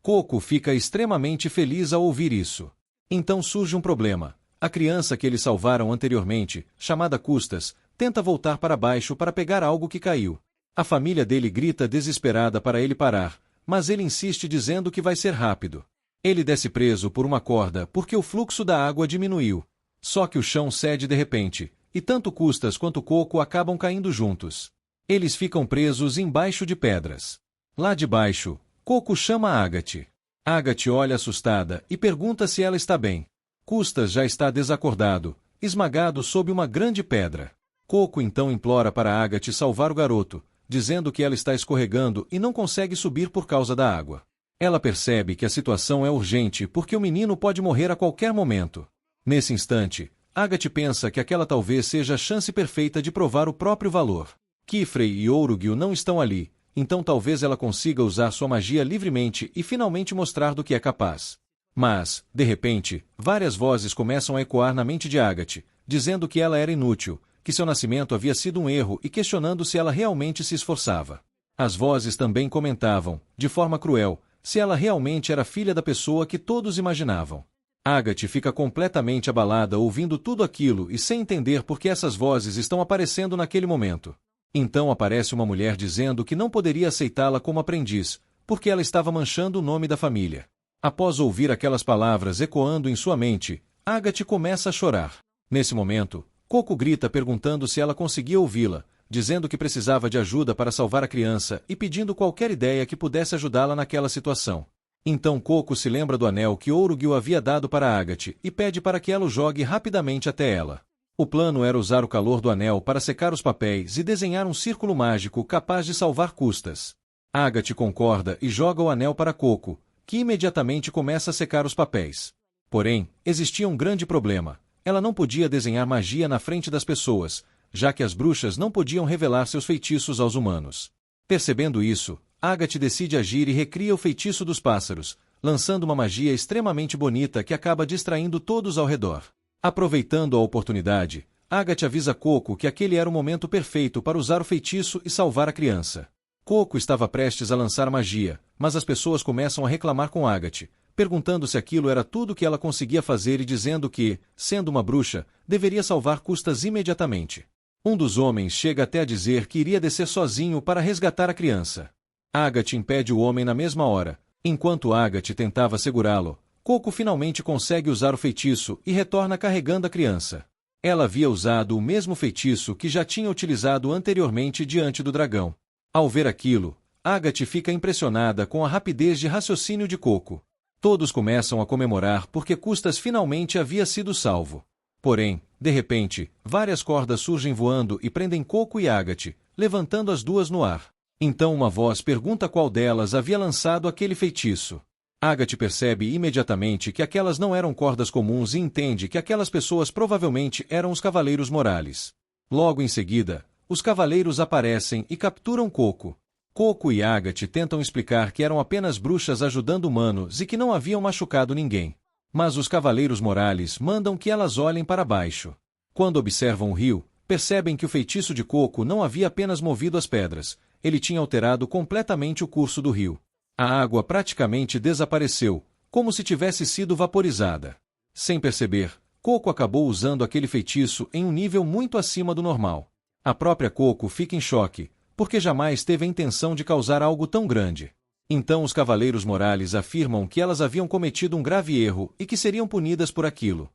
Coco fica extremamente feliz ao ouvir isso. Então surge um problema. A criança que eles salvaram anteriormente, chamada Custas, tenta voltar para baixo para pegar algo que caiu. A família dele grita desesperada para ele parar, mas ele insiste dizendo que vai ser rápido. Ele desce preso por uma corda porque o fluxo da água diminuiu. Só que o chão cede de repente, e tanto Custas quanto Coco acabam caindo juntos. Eles ficam presos embaixo de pedras. Lá de baixo, Coco chama Agati. Agati olha assustada e pergunta se ela está bem. Custas já está desacordado, esmagado sob uma grande pedra. Coco então implora para Agati salvar o garoto, dizendo que ela está escorregando e não consegue subir por causa da água. Ela percebe que a situação é urgente porque o menino pode morrer a qualquer momento. Nesse instante, Agati pensa que aquela talvez seja a chance perfeita de provar o próprio valor. Kifrey e Ourugil não estão ali, então talvez ela consiga usar sua magia livremente e finalmente mostrar do que é capaz. Mas, de repente, várias vozes começam a ecoar na mente de Agati, dizendo que ela era inútil, que seu nascimento havia sido um erro e questionando se ela realmente se esforçava. As vozes também comentavam, de forma cruel, se ela realmente era filha da pessoa que todos imaginavam. Agathe fica completamente abalada ouvindo tudo aquilo e sem entender por que essas vozes estão aparecendo naquele momento. Então aparece uma mulher dizendo que não poderia aceitá-la como aprendiz, porque ela estava manchando o nome da família. Após ouvir aquelas palavras ecoando em sua mente, Agathe começa a chorar. Nesse momento, Coco grita perguntando se ela conseguia ouvi-la, dizendo que precisava de ajuda para salvar a criança e pedindo qualquer ideia que pudesse ajudá-la naquela situação. Então Coco se lembra do anel que Ouro-Gil havia dado para Agathe e pede para que ela o jogue rapidamente até ela. O plano era usar o calor do anel para secar os papéis e desenhar um círculo mágico capaz de salvar Custas. Agathe concorda e joga o anel para Coco, que imediatamente começa a secar os papéis. Porém, existia um grande problema. Ela não podia desenhar magia na frente das pessoas, já que as bruxas não podiam revelar seus feitiços aos humanos. Percebendo isso, Agathe decide agir e recria o feitiço dos pássaros, lançando uma magia extremamente bonita que acaba distraindo todos ao redor. Aproveitando a oportunidade, Agathe avisa Coco que aquele era o momento perfeito para usar o feitiço e salvar a criança. Coco estava prestes a lançar magia, mas as pessoas começam a reclamar com Agathe, perguntando se aquilo era tudo que ela conseguia fazer e dizendo que, sendo uma bruxa, deveria salvar Custas imediatamente. Um dos homens chega até a dizer que iria descer sozinho para resgatar a criança. Agathe impede o homem na mesma hora. Enquanto Agathe tentava segurá-lo, Coco finalmente consegue usar o feitiço e retorna carregando a criança. Ela havia usado o mesmo feitiço que já tinha utilizado anteriormente diante do dragão. Ao ver aquilo, Agathe fica impressionada com a rapidez de raciocínio de Coco. Todos começam a comemorar porque Custas finalmente havia sido salvo. Porém, de repente, várias cordas surgem voando e prendem Coco e Agathe, levantando as duas no ar. Então uma voz pergunta qual delas havia lançado aquele feitiço. Agathe percebe imediatamente que aquelas não eram cordas comuns e entende que aquelas pessoas provavelmente eram os Cavaleiros Morales. Logo em seguida, os cavaleiros aparecem e capturam Coco. Coco e Agathe tentam explicar que eram apenas bruxas ajudando humanos e que não haviam machucado ninguém. Mas os Cavaleiros Morales mandam que elas olhem para baixo. Quando observam o rio, percebem que o feitiço de Coco não havia apenas movido as pedras, ele tinha alterado completamente o curso do rio. A água praticamente desapareceu, como se tivesse sido vaporizada. Sem perceber, Coco acabou usando aquele feitiço em um nível muito acima do normal. A própria Coco fica em choque, porque jamais teve a intenção de causar algo tão grande. Então os Cavaleiros Morales afirmam que elas haviam cometido um grave erro e que seriam punidas por aquilo.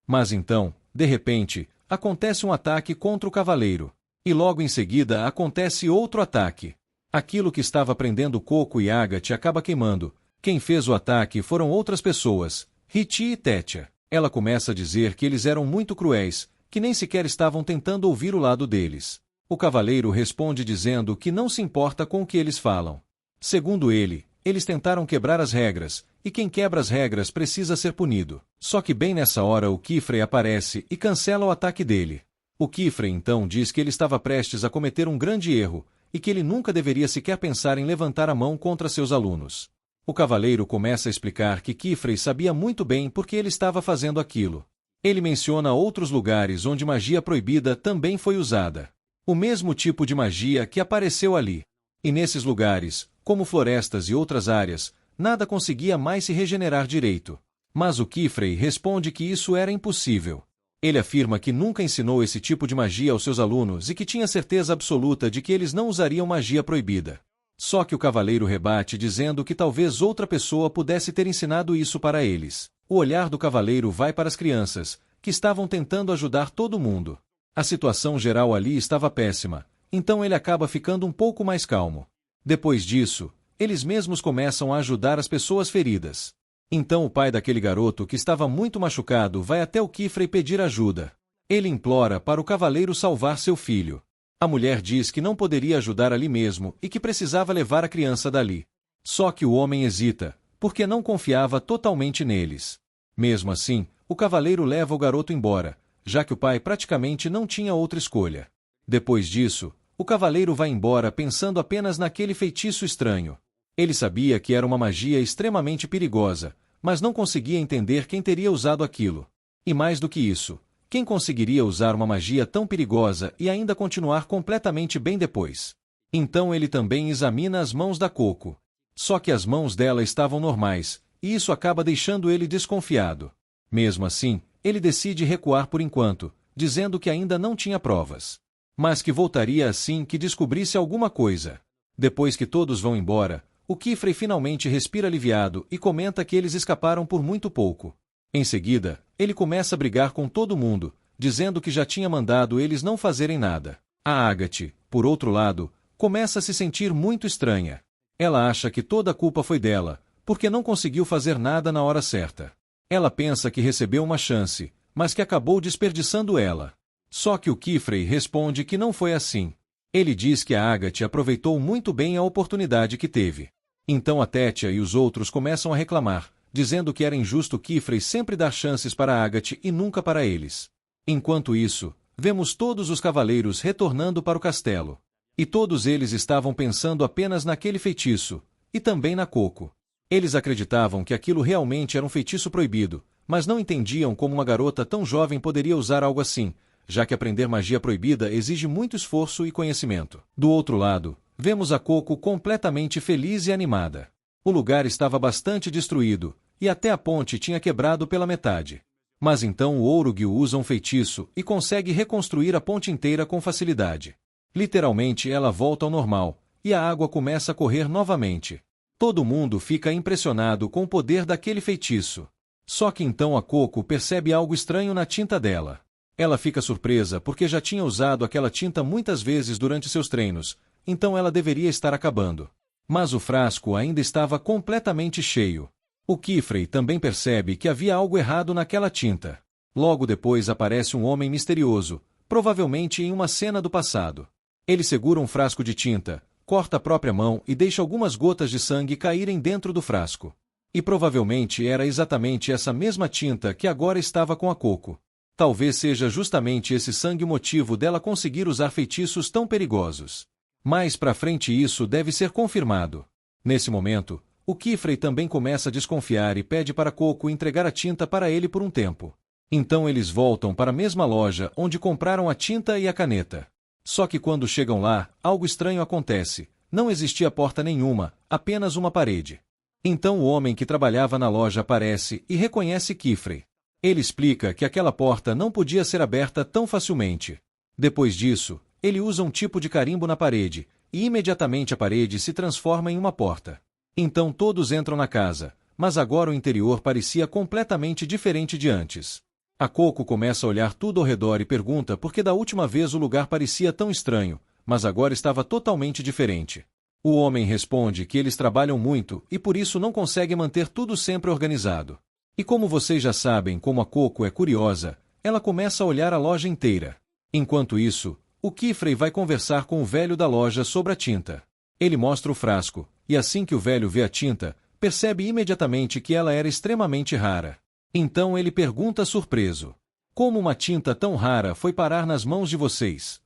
Mas então, de repente, acontece um ataque contra o cavaleiro. E logo em seguida acontece outro ataque. Aquilo que estava prendendo Coco e Agathe acaba queimando. Quem fez o ataque foram outras pessoas, Riti e Tétia. Ela começa a dizer que eles eram muito cruéis, que nem sequer estavam tentando ouvir o lado deles. O cavaleiro responde dizendo que não se importa com o que eles falam. Segundo ele, eles tentaram quebrar as regras, e quem quebra as regras precisa ser punido. Só que bem nessa hora o Kifrey aparece e cancela o ataque dele. O Kifrey então diz que ele estava prestes a cometer um grande erro, e que ele nunca deveria sequer pensar em levantar a mão contra seus alunos. O cavaleiro começa a explicar que Kifrey sabia muito bem por que ele estava fazendo aquilo. Ele menciona outros lugares onde magia proibida também foi usada. O mesmo tipo de magia que apareceu ali. E nesses lugares, como florestas e outras áreas, nada conseguia mais se regenerar direito. Mas o Kifrey responde que isso era impossível. Ele afirma que nunca ensinou esse tipo de magia aos seus alunos e que tinha certeza absoluta de que eles não usariam magia proibida. Só que o cavaleiro rebate dizendo que talvez outra pessoa pudesse ter ensinado isso para eles. O olhar do cavaleiro vai para as crianças, que estavam tentando ajudar todo mundo. A situação geral ali estava péssima, então ele acaba ficando um pouco mais calmo. Depois disso, eles mesmos começam a ajudar as pessoas feridas. Então o pai daquele garoto que estava muito machucado vai até o Kifrey pedir ajuda. Ele implora para o cavaleiro salvar seu filho. A mulher diz que não poderia ajudar ali mesmo e que precisava levar a criança dali. Só que o homem hesita, porque não confiava totalmente neles. Mesmo assim, o cavaleiro leva o garoto embora, já que o pai praticamente não tinha outra escolha. Depois disso, o cavaleiro vai embora pensando apenas naquele feitiço estranho. Ele sabia que era uma magia extremamente perigosa, mas não conseguia entender quem teria usado aquilo. E mais do que isso, quem conseguiria usar uma magia tão perigosa e ainda continuar completamente bem depois? Então ele também examina as mãos da Coco. Só que as mãos dela estavam normais, e isso acaba deixando ele desconfiado. Mesmo assim, ele decide recuar por enquanto, dizendo que ainda não tinha provas. Mas que voltaria assim que descobrisse alguma coisa. Depois que todos vão embora, o Kifrey finalmente respira aliviado e comenta que eles escaparam por muito pouco. Em seguida, ele começa a brigar com todo mundo, dizendo que já tinha mandado eles não fazerem nada. A Agathe, por outro lado, começa a se sentir muito estranha. Ela acha que toda a culpa foi dela, porque não conseguiu fazer nada na hora certa. Ela pensa que recebeu uma chance, mas que acabou desperdiçando ela. Só que o Kifrey responde que não foi assim. Ele diz que a Agathe aproveitou muito bem a oportunidade que teve. Então a Tétia e os outros começam a reclamar, dizendo que era injusto Kifrey sempre dar chances para a Agathe e nunca para eles. Enquanto isso, vemos todos os cavaleiros retornando para o castelo. E todos eles estavam pensando apenas naquele feitiço, e também na Coco. Eles acreditavam que aquilo realmente era um feitiço proibido, mas não entendiam como uma garota tão jovem poderia usar algo assim, já que aprender magia proibida exige muito esforço e conhecimento. Do outro lado, vemos a Coco completamente feliz e animada. O lugar estava bastante destruído, e até a ponte tinha quebrado pela metade. Mas então o Ourug usa um feitiço e consegue reconstruir a ponte inteira com facilidade. Literalmente ela volta ao normal, e a água começa a correr novamente. Todo mundo fica impressionado com o poder daquele feitiço. Só que então a Coco percebe algo estranho na tinta dela. Ela fica surpresa porque já tinha usado aquela tinta muitas vezes durante seus treinos, então ela deveria estar acabando. Mas o frasco ainda estava completamente cheio. O Kifrey também percebe que havia algo errado naquela tinta. Logo depois aparece um homem misterioso, provavelmente em uma cena do passado. Ele segura um frasco de tinta, corta a própria mão e deixa algumas gotas de sangue caírem dentro do frasco. E provavelmente era exatamente essa mesma tinta que agora estava com a Coco. Talvez seja justamente esse sangue o motivo dela conseguir usar feitiços tão perigosos. Mais pra frente isso deve ser confirmado. Nesse momento, o Kifrey também começa a desconfiar e pede para Coco entregar a tinta para ele por um tempo. Então eles voltam para a mesma loja onde compraram a tinta e a caneta. Só que quando chegam lá, algo estranho acontece. Não existia porta nenhuma, apenas uma parede. Então o homem que trabalhava na loja aparece e reconhece Kifrey. Ele explica que aquela porta não podia ser aberta tão facilmente. Depois disso, ele usa um tipo de carimbo na parede, e imediatamente a parede se transforma em uma porta. Então todos entram na casa, mas agora o interior parecia completamente diferente de antes. A Coco começa a olhar tudo ao redor e pergunta por que da última vez o lugar parecia tão estranho, mas agora estava totalmente diferente. O homem responde que eles trabalham muito e por isso não conseguem manter tudo sempre organizado. E como vocês já sabem como a Coco é curiosa, ela começa a olhar a loja inteira. Enquanto isso, o Kifrey vai conversar com o velho da loja sobre a tinta. Ele mostra o frasco, e assim que o velho vê a tinta, percebe imediatamente que ela era extremamente rara. Então ele pergunta surpreso: como uma tinta tão rara foi parar nas mãos de vocês?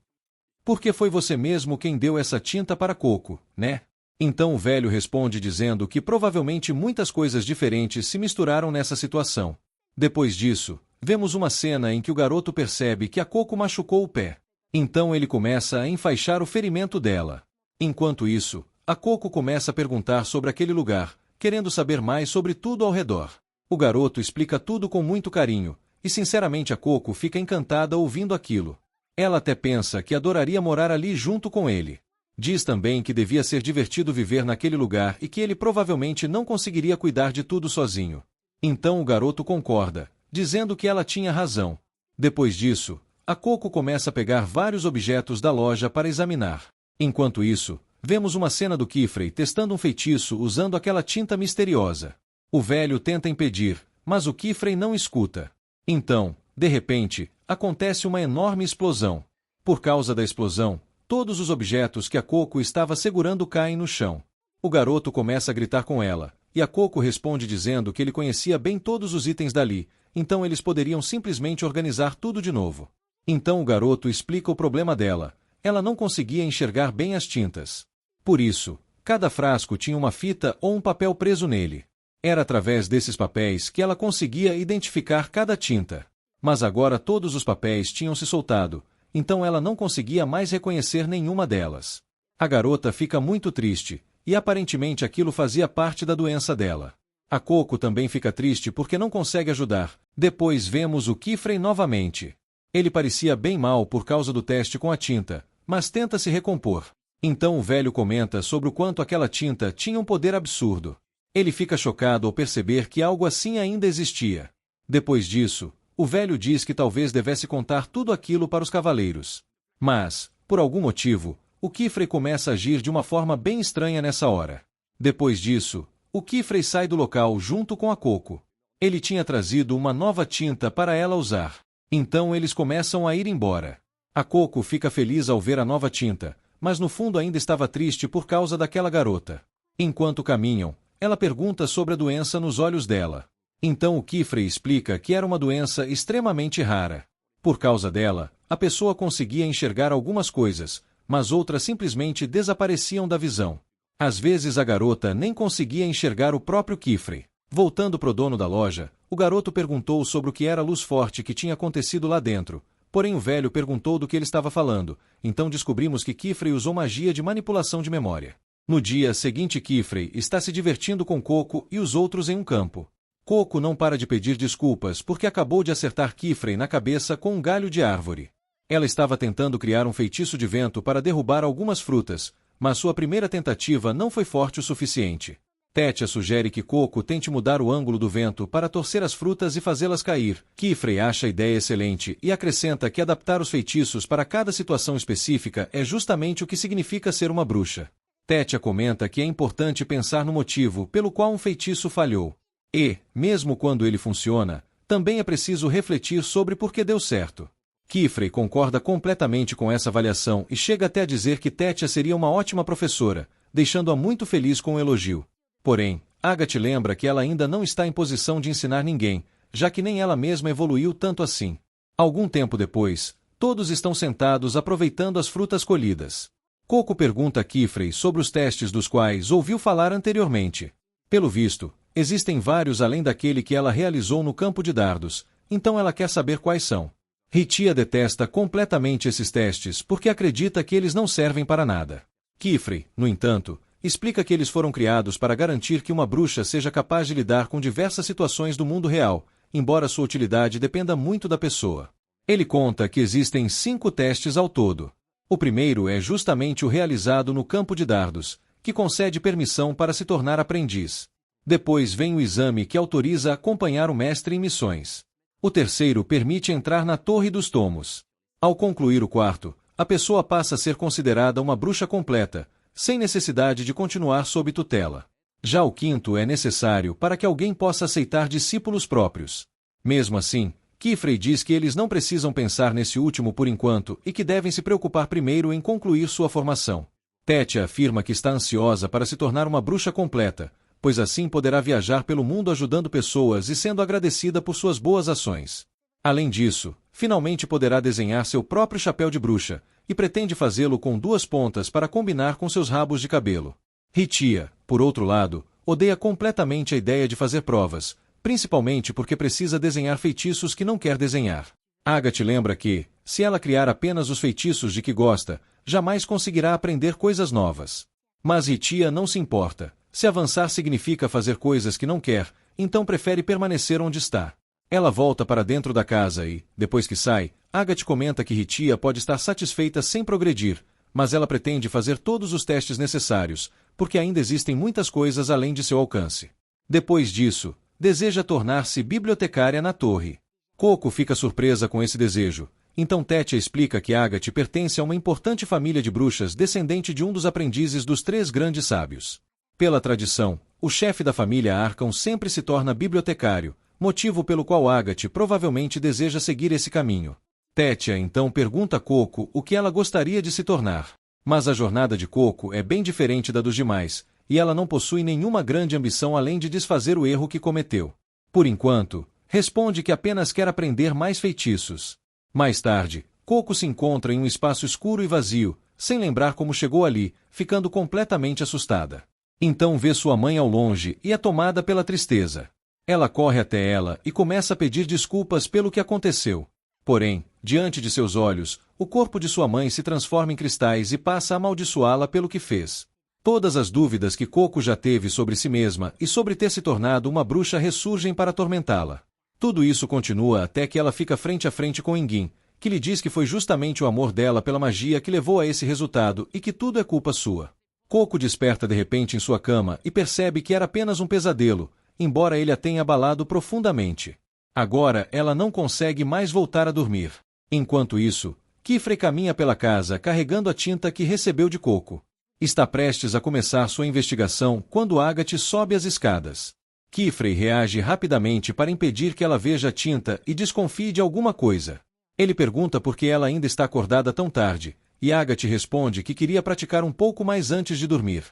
Porque foi você mesmo quem deu essa tinta para Coco, né? Então o velho responde dizendo que provavelmente muitas coisas diferentes se misturaram nessa situação. Depois disso, vemos uma cena em que o garoto percebe que a Coco machucou o pé. Então ele começa a enfaixar o ferimento dela. Enquanto isso, a Coco começa a perguntar sobre aquele lugar, querendo saber mais sobre tudo ao redor. O garoto explica tudo com muito carinho, e sinceramente a Coco fica encantada ouvindo aquilo. Ela até pensa que adoraria morar ali junto com ele. Diz também que devia ser divertido viver naquele lugar e que ele provavelmente não conseguiria cuidar de tudo sozinho. Então o garoto concorda, dizendo que ela tinha razão. Depois disso, a Coco começa a pegar vários objetos da loja para examinar. Enquanto isso, vemos uma cena do Kifrey testando um feitiço usando aquela tinta misteriosa. O velho tenta impedir, mas o Kifrey não escuta. Então, de repente, acontece uma enorme explosão. Por causa da explosão, todos os objetos que a Coco estava segurando caem no chão. O garoto começa a gritar com ela, e a Coco responde dizendo que ele conhecia bem todos os itens dali, então eles poderiam simplesmente organizar tudo de novo. Então o garoto explica o problema dela. Ela não conseguia enxergar bem as tintas. Por isso, cada frasco tinha uma fita ou um papel preso nele. Era através desses papéis que ela conseguia identificar cada tinta. Mas agora todos os papéis tinham se soltado, então ela não conseguia mais reconhecer nenhuma delas. A garota fica muito triste, e aparentemente aquilo fazia parte da doença dela. A Coco também fica triste porque não consegue ajudar. Depois vemos o Kifrey novamente. Ele parecia bem mal por causa do teste com a tinta, mas tenta se recompor. Então o velho comenta sobre o quanto aquela tinta tinha um poder absurdo. Ele fica chocado ao perceber que algo assim ainda existia. Depois disso, o velho diz que talvez devesse contar tudo aquilo para os cavaleiros. Mas, por algum motivo, o Kifrey começa a agir de uma forma bem estranha nessa hora. Depois disso, o Kifrey sai do local junto com a Coco. Ele tinha trazido uma nova tinta para ela usar. Então eles começam a ir embora. A Coco fica feliz ao ver a nova tinta, mas no fundo ainda estava triste por causa daquela garota. Enquanto caminham, ela pergunta sobre a doença nos olhos dela. Então o Kifrey explica que era uma doença extremamente rara. Por causa dela, a pessoa conseguia enxergar algumas coisas, mas outras simplesmente desapareciam da visão. Às vezes a garota nem conseguia enxergar o próprio Kifrey. Voltando pro dono da loja, o garoto perguntou sobre o que era a luz forte que tinha acontecido lá dentro, porém o velho perguntou do que ele estava falando, então descobrimos que Kifrey usou magia de manipulação de memória. No dia seguinte Kifrey está se divertindo com Coco e os outros em um campo. Coco não para de pedir desculpas porque acabou de acertar Kifrey na cabeça com um galho de árvore. Ela estava tentando criar um feitiço de vento para derrubar algumas frutas, mas sua primeira tentativa não foi forte o suficiente. Tétia sugere que Coco tente mudar o ângulo do vento para torcer as frutas e fazê-las cair. Kifrey acha a ideia excelente e acrescenta que adaptar os feitiços para cada situação específica é justamente o que significa ser uma bruxa. Tétia comenta que é importante pensar no motivo pelo qual um feitiço falhou. E, mesmo quando ele funciona, também é preciso refletir sobre por que deu certo. Kifrey concorda completamente com essa avaliação e chega até a dizer que Tétia seria uma ótima professora, deixando-a muito feliz com o elogio. Porém, Agathe lembra que ela ainda não está em posição de ensinar ninguém, já que nem ela mesma evoluiu tanto assim. Algum tempo depois, todos estão sentados aproveitando as frutas colhidas. Coco pergunta a Kifrey sobre os testes dos quais ouviu falar anteriormente. Pelo visto, existem vários além daquele que ela realizou no campo de dardos, então ela quer saber quais são. Ritia detesta completamente esses testes porque acredita que eles não servem para nada. Kifrey, no entanto, explica que eles foram criados para garantir que uma bruxa seja capaz de lidar com diversas situações do mundo real, embora sua utilidade dependa muito da pessoa. Ele conta que existem 5 testes ao todo. O primeiro é justamente o realizado no campo de dardos, que concede permissão para se tornar aprendiz. Depois vem o exame que autoriza a acompanhar o mestre em missões. O terceiro permite entrar na Torre dos Tomos. Ao concluir o quarto, a pessoa passa a ser considerada uma bruxa completa, sem necessidade de continuar sob tutela. Já o quinto é necessário para que alguém possa aceitar discípulos próprios. Mesmo assim, Kifrey diz que eles não precisam pensar nesse último por enquanto e que devem se preocupar primeiro em concluir sua formação. Tétia afirma que está ansiosa para se tornar uma bruxa completa, pois assim poderá viajar pelo mundo ajudando pessoas e sendo agradecida por suas boas ações. Além disso, finalmente poderá desenhar seu próprio chapéu de bruxa, e pretende fazê-lo com 2 pontas para combinar com seus rabos de cabelo. Ritia, por outro lado, odeia completamente a ideia de fazer provas, principalmente porque precisa desenhar feitiços que não quer desenhar. Agathe lembra que, se ela criar apenas os feitiços de que gosta, jamais conseguirá aprender coisas novas. Mas Ritia não se importa. Se avançar significa fazer coisas que não quer, então prefere permanecer onde está. Ela volta para dentro da casa e, depois que sai, Agathe comenta que Ritia pode estar satisfeita sem progredir, mas ela pretende fazer todos os testes necessários, porque ainda existem muitas coisas além de seu alcance. Depois disso, deseja tornar-se bibliotecária na torre. Coco fica surpresa com esse desejo, então Tétia explica que Agathe pertence a uma importante família de bruxas descendente de um dos aprendizes dos 3 grandes sábios. Pela tradição, o chefe da família Arkham sempre se torna bibliotecário, motivo pelo qual Agathe provavelmente deseja seguir esse caminho. Tétia então pergunta a Coco o que ela gostaria de se tornar. Mas a jornada de Coco é bem diferente da dos demais, e ela não possui nenhuma grande ambição além de desfazer o erro que cometeu. Por enquanto, responde que apenas quer aprender mais feitiços. Mais tarde, Coco se encontra em um espaço escuro e vazio, sem lembrar como chegou ali, ficando completamente assustada. Então vê sua mãe ao longe e é tomada pela tristeza. Ela corre até ela e começa a pedir desculpas pelo que aconteceu. Porém, diante de seus olhos, o corpo de sua mãe se transforma em cristais e passa a amaldiçoá-la pelo que fez. Todas as dúvidas que Coco já teve sobre si mesma e sobre ter se tornado uma bruxa ressurgem para atormentá-la. Tudo isso continua até que ela fica frente a frente com Engin, que lhe diz que foi justamente o amor dela pela magia que levou a esse resultado e que tudo é culpa sua. Coco desperta de repente em sua cama e percebe que era apenas um pesadelo, embora ele a tenha abalado profundamente. Agora ela não consegue mais voltar a dormir. Enquanto isso, Kifrey caminha pela casa carregando a tinta que recebeu de Coco. Está prestes a começar sua investigação quando Agathe sobe as escadas. Kifrey reage rapidamente para impedir que ela veja a tinta e desconfie de alguma coisa. Ele pergunta por que ela ainda está acordada tão tarde, e Agathe responde que queria praticar um pouco mais antes de dormir.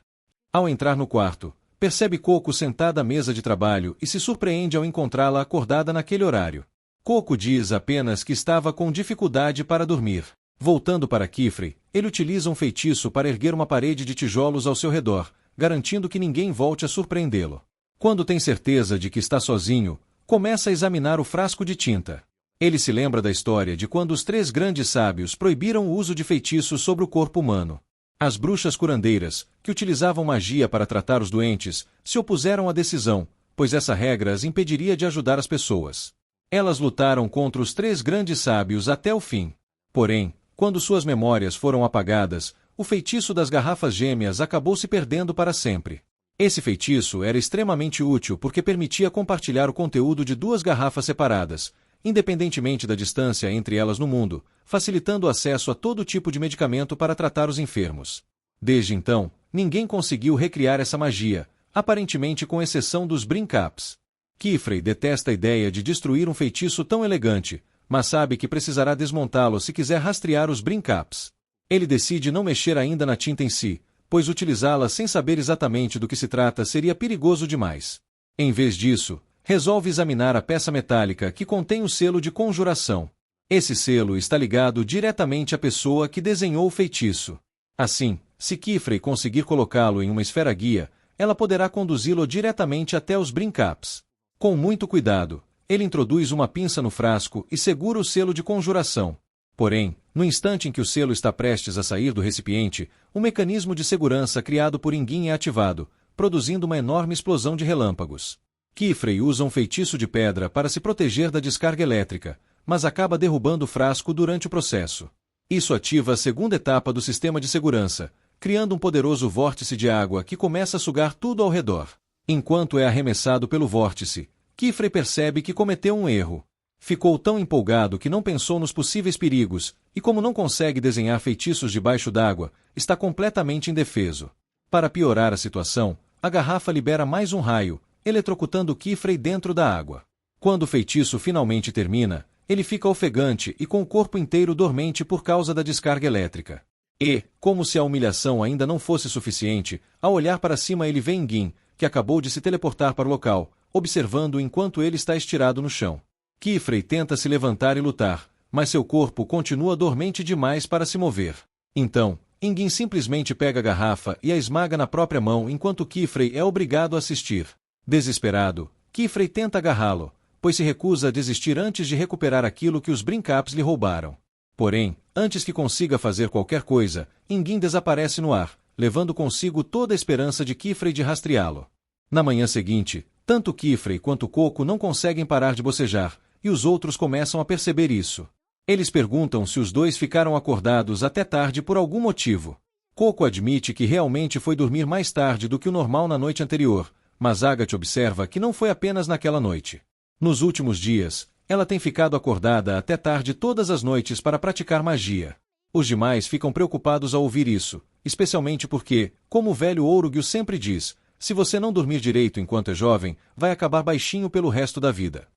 Ao entrar no quarto, percebe Coco sentada à mesa de trabalho e se surpreende ao encontrá-la acordada naquele horário. Coco diz apenas que estava com dificuldade para dormir. Voltando para Kifrey, ele utiliza um feitiço para erguer uma parede de tijolos ao seu redor, garantindo que ninguém volte a surpreendê-lo. Quando tem certeza de que está sozinho, começa a examinar o frasco de tinta. Ele se lembra da história de quando os 3 grandes sábios proibiram o uso de feitiços sobre o corpo humano. As bruxas curandeiras, que utilizavam magia para tratar os doentes, se opuseram à decisão, pois essa regra as impediria de ajudar as pessoas. Elas lutaram contra os 3 grandes sábios até o fim. Porém, quando suas memórias foram apagadas, o feitiço das garrafas gêmeas acabou se perdendo para sempre. Esse feitiço era extremamente útil porque permitia compartilhar o conteúdo de 2 garrafas separadas, independentemente da distância entre elas no mundo, facilitando o acesso a todo tipo de medicamento para tratar os enfermos. Desde então, ninguém conseguiu recriar essa magia, aparentemente com exceção dos Brincaps. Kifrey detesta a ideia de destruir um feitiço tão elegante, mas sabe que precisará desmontá-lo se quiser rastrear os Brincaps. Ele decide não mexer ainda na tinta em si, pois utilizá-la sem saber exatamente do que se trata seria perigoso demais. Em vez disso, resolve examinar a peça metálica que contém o selo de conjuração. Esse selo está ligado diretamente à pessoa que desenhou o feitiço. Assim, se Kifrey conseguir colocá-lo em uma esfera guia, ela poderá conduzi-lo diretamente até os Brincaps. Com muito cuidado, ele introduz uma pinça no frasco e segura o selo de conjuração. Porém, no instante em que o selo está prestes a sair do recipiente, o mecanismo de segurança criado por Engin é ativado, produzindo uma enorme explosão de relâmpagos. Kifrey usa um feitiço de pedra para se proteger da descarga elétrica, mas acaba derrubando o frasco durante o processo. Isso ativa a segunda etapa do sistema de segurança, criando um poderoso vórtice de água que começa a sugar tudo ao redor. Enquanto é arremessado pelo vórtice, Kifrey percebe que cometeu um erro. Ficou tão empolgado que não pensou nos possíveis perigos, e como não consegue desenhar feitiços debaixo d'água, está completamente indefeso. Para piorar a situação, a garrafa libera mais um raio, eletrocutando Kifrey dentro da água. Quando o feitiço finalmente termina, ele fica ofegante e com o corpo inteiro dormente por causa da descarga elétrica. E, como se a humilhação ainda não fosse suficiente, ao olhar para cima ele vê Engin, que acabou de se teleportar para o local, observando enquanto ele está estirado no chão. Kifrey tenta se levantar e lutar, mas seu corpo continua dormente demais para se mover. Então, Engin simplesmente pega a garrafa e a esmaga na própria mão enquanto Kifrey é obrigado a assistir. Desesperado, Kifrey tenta agarrá-lo, pois se recusa a desistir antes de recuperar aquilo que os Brincaps lhe roubaram. Porém, antes que consiga fazer qualquer coisa, Engin desaparece no ar, levando consigo toda a esperança de Kifrey de rastreá-lo. Na manhã seguinte, tanto Kifrey quanto Coco não conseguem parar de bocejar, e os outros começam a perceber isso. Eles perguntam se os dois ficaram acordados até tarde por algum motivo. Coco admite que realmente foi dormir mais tarde do que o normal na noite anterior, mas Agathe observa que não foi apenas naquela noite. Nos últimos dias, ela tem ficado acordada até tarde todas as noites para praticar magia. Os demais ficam preocupados ao ouvir isso, especialmente porque, como o velho Ourugil sempre diz, se você não dormir direito enquanto é jovem, vai acabar baixinho pelo resto da vida.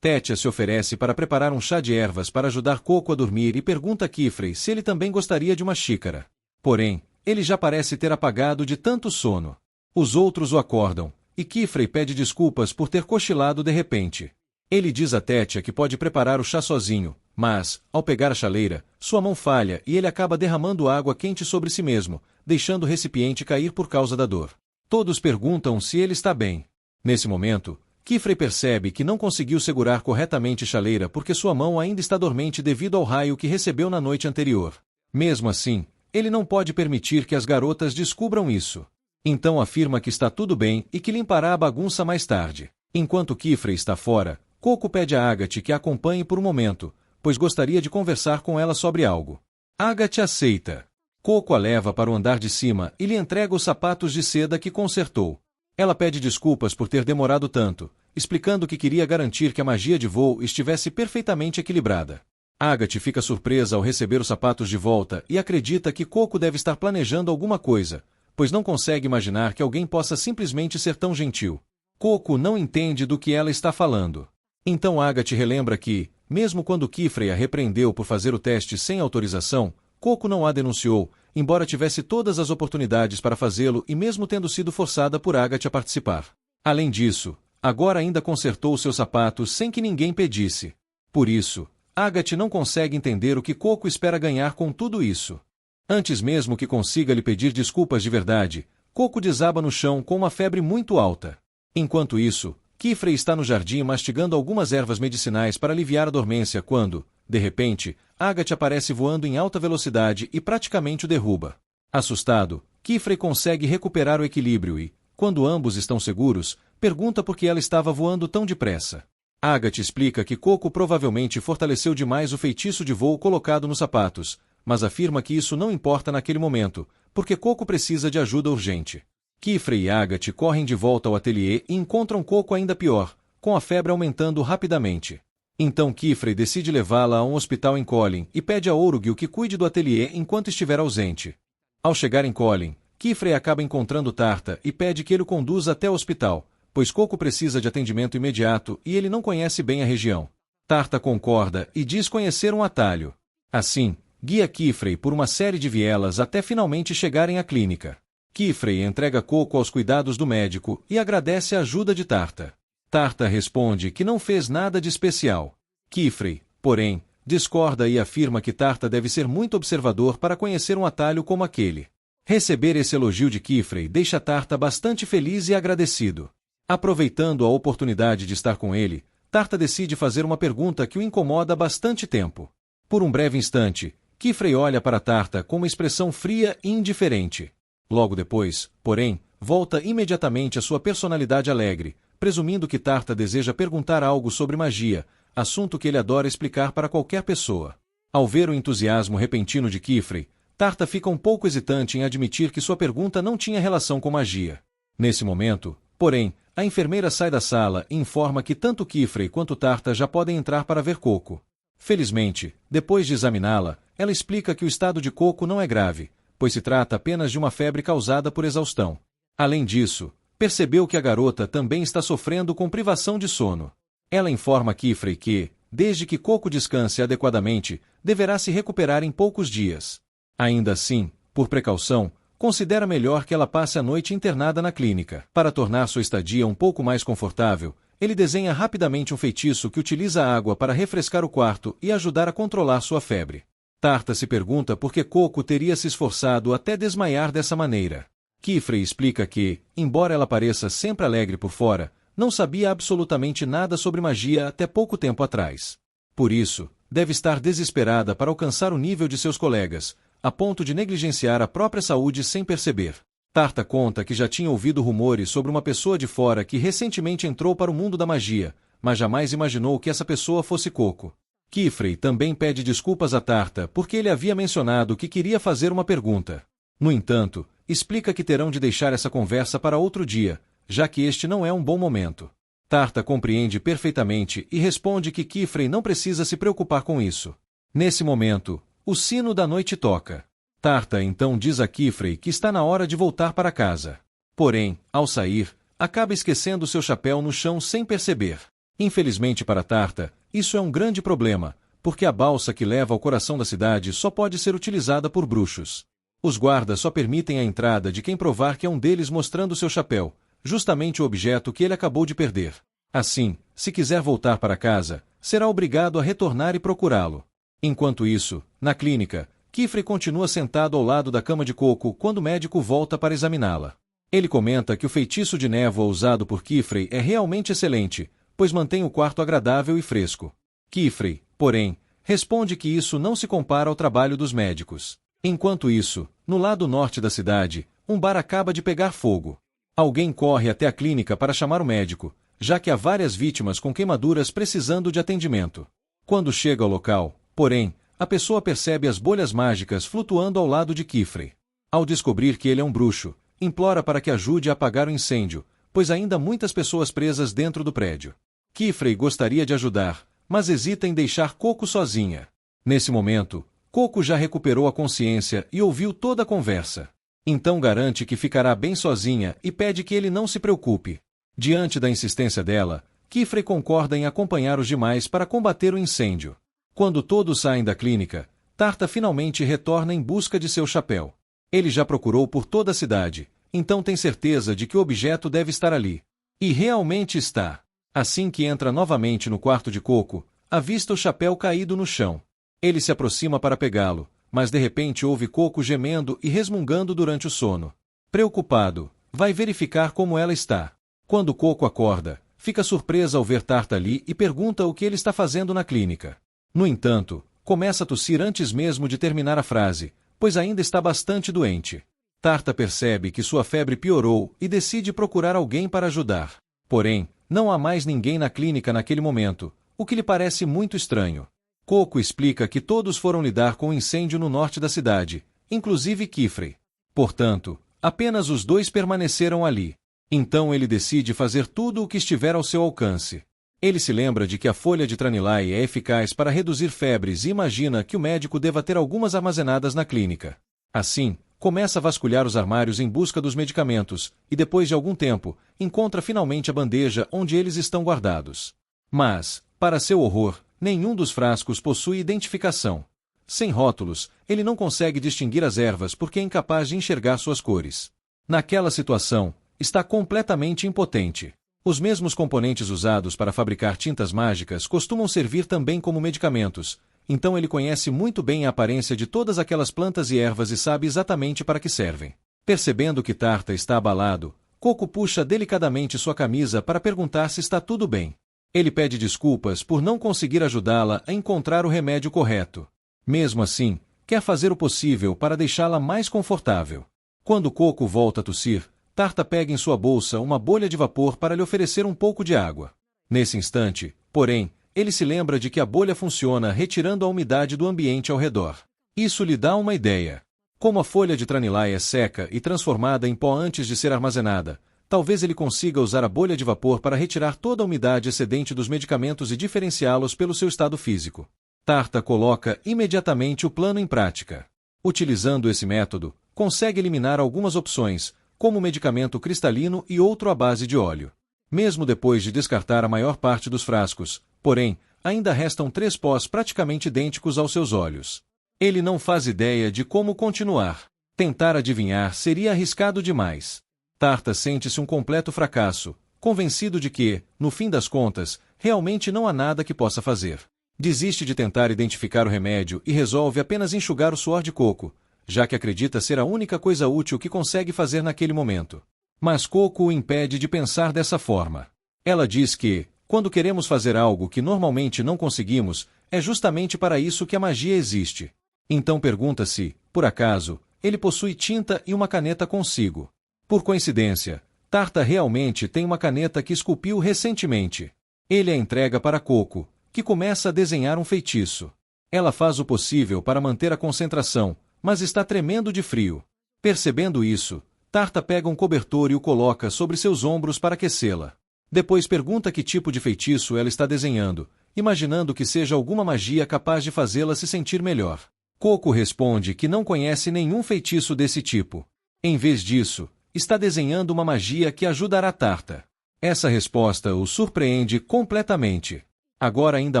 Tétia se oferece para preparar um chá de ervas para ajudar Coco a dormir e pergunta a Kifrey se ele também gostaria de uma xícara. Porém, ele já parece ter apagado de tanto sono. Os outros o acordam, e Kifrey pede desculpas por ter cochilado de repente. Ele diz a Tétia que pode preparar o chá sozinho, mas, ao pegar a chaleira, sua mão falha e ele acaba derramando água quente sobre si mesmo, deixando o recipiente cair por causa da dor. Todos perguntam se ele está bem. Nesse momento, Kifrey percebe que não conseguiu segurar corretamente chaleira porque sua mão ainda está dormente devido ao raio que recebeu na noite anterior. Mesmo assim, ele não pode permitir que as garotas descubram isso. Então afirma que está tudo bem e que limpará a bagunça mais tarde. Enquanto Kifrey está fora, Coco pede a Agathe que a acompanhe por um momento, pois gostaria de conversar com ela sobre algo. Agathe aceita. Coco a leva para o andar de cima e lhe entrega os sapatos de seda que consertou. Ela pede desculpas por ter demorado tanto, explicando que queria garantir que a magia de voo estivesse perfeitamente equilibrada. Agathe fica surpresa ao receber os sapatos de volta e acredita que Coco deve estar planejando alguma coisa, pois não consegue imaginar que alguém possa simplesmente ser tão gentil. Coco não entende do que ela está falando. Então Agathe relembra que, mesmo quando Kifrey a repreendeu por fazer o teste sem autorização, Coco não a denunciou, embora tivesse todas as oportunidades para fazê-lo e mesmo tendo sido forçada por Agathe a participar. Além disso, agora ainda consertou seus sapatos sem que ninguém pedisse. Por isso, Agathe não consegue entender o que Coco espera ganhar com tudo isso. Antes mesmo que consiga lhe pedir desculpas de verdade, Coco desaba no chão com uma febre muito alta. Enquanto isso, Kifrey está no jardim mastigando algumas ervas medicinais para aliviar a dormência quando, de repente, Agathe aparece voando em alta velocidade e praticamente o derruba. Assustado, Kifrey consegue recuperar o equilíbrio e, quando ambos estão seguros, pergunta por que ela estava voando tão depressa. Agathe explica que Coco provavelmente fortaleceu demais o feitiço de voo colocado nos sapatos, mas afirma que isso não importa naquele momento, porque Coco precisa de ajuda urgente. Kifrey e Agathe correm de volta ao ateliê e encontram Coco ainda pior, com a febre aumentando rapidamente. Então Kifrey decide levá-la a um hospital em Colin e pede a Oruguil que cuide do ateliê enquanto estiver ausente. Ao chegar em Colin, Kifrey acaba encontrando Tarta e pede que ele o conduza até o hospital, pois Coco precisa de atendimento imediato e ele não conhece bem a região. Tarta concorda e diz conhecer um atalho. Assim, guia Kifrey por uma série de vielas até finalmente chegarem à clínica. Kifrey entrega Coco aos cuidados do médico e agradece a ajuda de Tarta. Tarta responde que não fez nada de especial. Kifrey, porém, discorda e afirma que Tarta deve ser muito observador para conhecer um atalho como aquele. Receber esse elogio de Kifrey deixa Tarta bastante feliz e agradecido. Aproveitando a oportunidade de estar com ele, Tarta decide fazer uma pergunta que o incomoda há bastante tempo. Por um breve instante, Kifrey olha para Tarta com uma expressão fria e indiferente. Logo depois, porém, volta imediatamente à sua personalidade alegre, presumindo que Tarta deseja perguntar algo sobre magia, assunto que ele adora explicar para qualquer pessoa. Ao ver o entusiasmo repentino de Kifrey, Tarta fica um pouco hesitante em admitir que sua pergunta não tinha relação com magia. Nesse momento, porém, a enfermeira sai da sala e informa que tanto Kifrey quanto Tarta já podem entrar para ver Coco. Felizmente, depois de examiná-la, ela explica que o estado de Coco não é grave, pois se trata apenas de uma febre causada por exaustão. Além disso, percebeu que a garota também está sofrendo com privação de sono. Ela informa Kifrey que, desde que Coco descanse adequadamente, deverá se recuperar em poucos dias. Ainda assim, por precaução, considera melhor que ela passe a noite internada na clínica. Para tornar sua estadia um pouco mais confortável, ele desenha rapidamente um feitiço que utiliza a água para refrescar o quarto e ajudar a controlar sua febre. Tarta se pergunta por que Coco teria se esforçado até desmaiar dessa maneira. Kifrey explica que, embora ela pareça sempre alegre por fora, não sabia absolutamente nada sobre magia até pouco tempo atrás. Por isso, deve estar desesperada para alcançar o nível de seus colegas, a ponto de negligenciar a própria saúde sem perceber. Tarta conta que já tinha ouvido rumores sobre uma pessoa de fora que recentemente entrou para o mundo da magia, mas jamais imaginou que essa pessoa fosse Coco. Kifrey também pede desculpas a Tarta porque ele havia mencionado que queria fazer uma pergunta. No entanto, explica que terão de deixar essa conversa para outro dia, já que este não é um bom momento. Tarta compreende perfeitamente e responde que Kifrey não precisa se preocupar com isso. Nesse momento, o sino da noite toca. Tarta então diz a Kifrey que está na hora de voltar para casa. Porém, ao sair, acaba esquecendo seu chapéu no chão sem perceber. Infelizmente para Tarta, isso é um grande problema, porque a balsa que leva ao coração da cidade só pode ser utilizada por bruxos. Os guardas só permitem a entrada de quem provar que é um deles mostrando seu chapéu, justamente o objeto que ele acabou de perder. Assim, se quiser voltar para casa, será obrigado a retornar e procurá-lo. Enquanto isso, na clínica, Kifrey continua sentado ao lado da cama de Coco quando o médico volta para examiná-la. Ele comenta que o feitiço de névoa usado por Kifrey é realmente excelente, pois mantém o quarto agradável e fresco. Kifrey, porém, responde que isso não se compara ao trabalho dos médicos. Enquanto isso, no lado norte da cidade, um bar acaba de pegar fogo. Alguém corre até a clínica para chamar o médico, já que há várias vítimas com queimaduras precisando de atendimento. Quando chega ao local, porém, a pessoa percebe as bolhas mágicas flutuando ao lado de Kifrey. Ao descobrir que ele é um bruxo, implora para que ajude a apagar o incêndio, pois ainda há muitas pessoas presas dentro do prédio. Kifrey gostaria de ajudar, mas hesita em deixar Coco sozinha. Nesse momento, Coco já recuperou a consciência e ouviu toda a conversa. Então garante que ficará bem sozinha e pede que ele não se preocupe. Diante da insistência dela, Kifrey concorda em acompanhar os demais para combater o incêndio. Quando todos saem da clínica, Tarta finalmente retorna em busca de seu chapéu. Ele já procurou por toda a cidade, então tem certeza de que o objeto deve estar ali. E realmente está. Assim que entra novamente no quarto de Coco, avista o chapéu caído no chão. Ele se aproxima para pegá-lo, mas de repente ouve Coco gemendo e resmungando durante o sono. Preocupado, vai verificar como ela está. Quando Coco acorda, fica surpresa ao ver Tarta ali e pergunta o que ele está fazendo na clínica. No entanto, começa a tossir antes mesmo de terminar a frase, pois ainda está bastante doente. Tarta percebe que sua febre piorou e decide procurar alguém para ajudar. Porém, não há mais ninguém na clínica naquele momento, o que lhe parece muito estranho. Coco explica que todos foram lidar com o incêndio no norte da cidade, inclusive Kifrey. Portanto, apenas os dois permaneceram ali. Então ele decide fazer tudo o que estiver ao seu alcance. Ele se lembra de que a folha de Tranilai é eficaz para reduzir febres e imagina que o médico deva ter algumas armazenadas na clínica. Assim, começa a vasculhar os armários em busca dos medicamentos, e depois de algum tempo, encontra finalmente a bandeja onde eles estão guardados. Mas, para seu horror, nenhum dos frascos possui identificação. Sem rótulos, ele não consegue distinguir as ervas porque é incapaz de enxergar suas cores. Naquela situação, está completamente impotente. Os mesmos componentes usados para fabricar tintas mágicas costumam servir também como medicamentos, então ele conhece muito bem a aparência de todas aquelas plantas e ervas e sabe exatamente para que servem. Percebendo que Tarta está abalado, Coco puxa delicadamente sua camisa para perguntar se está tudo bem. Ele pede desculpas por não conseguir ajudá-la a encontrar o remédio correto. Mesmo assim, quer fazer o possível para deixá-la mais confortável. Quando Coco volta a tossir, Tarta pega em sua bolsa uma bolha de vapor para lhe oferecer um pouco de água. Nesse instante, porém, ele se lembra de que a bolha funciona retirando a umidade do ambiente ao redor. Isso lhe dá uma ideia. Como a folha de Tranilai é seca e transformada em pó antes de ser armazenada, talvez ele consiga usar a bolha de vapor para retirar toda a umidade excedente dos medicamentos e diferenciá-los pelo seu estado físico. Tarta coloca imediatamente o plano em prática. Utilizando esse método, consegue eliminar algumas opções, como medicamento cristalino e outro à base de óleo. Mesmo depois de descartar a maior parte dos frascos, porém, ainda restam 3 pós praticamente idênticos aos seus olhos. Ele não faz ideia de como continuar. Tentar adivinhar seria arriscado demais. Tarta sente-se um completo fracasso, convencido de que, no fim das contas, realmente não há nada que possa fazer. Desiste de tentar identificar o remédio e resolve apenas enxugar o suor de Coco, já que acredita ser a única coisa útil que consegue fazer naquele momento. Mas Coco o impede de pensar dessa forma. Ela diz que, quando queremos fazer algo que normalmente não conseguimos, é justamente para isso que a magia existe. Então pergunta se, por acaso, ele possui tinta e uma caneta consigo. Por coincidência, Tarta realmente tem uma caneta que esculpiu recentemente. Ele a entrega para Coco, que começa a desenhar um feitiço. Ela faz o possível para manter a concentração, mas está tremendo de frio. Percebendo isso, Tarta pega um cobertor e o coloca sobre seus ombros para aquecê-la. Depois pergunta que tipo de feitiço ela está desenhando, imaginando que seja alguma magia capaz de fazê-la se sentir melhor. Coco responde que não conhece nenhum feitiço desse tipo. Em vez disso, está desenhando uma magia que ajudará Tarta. Essa resposta o surpreende completamente. Agora ainda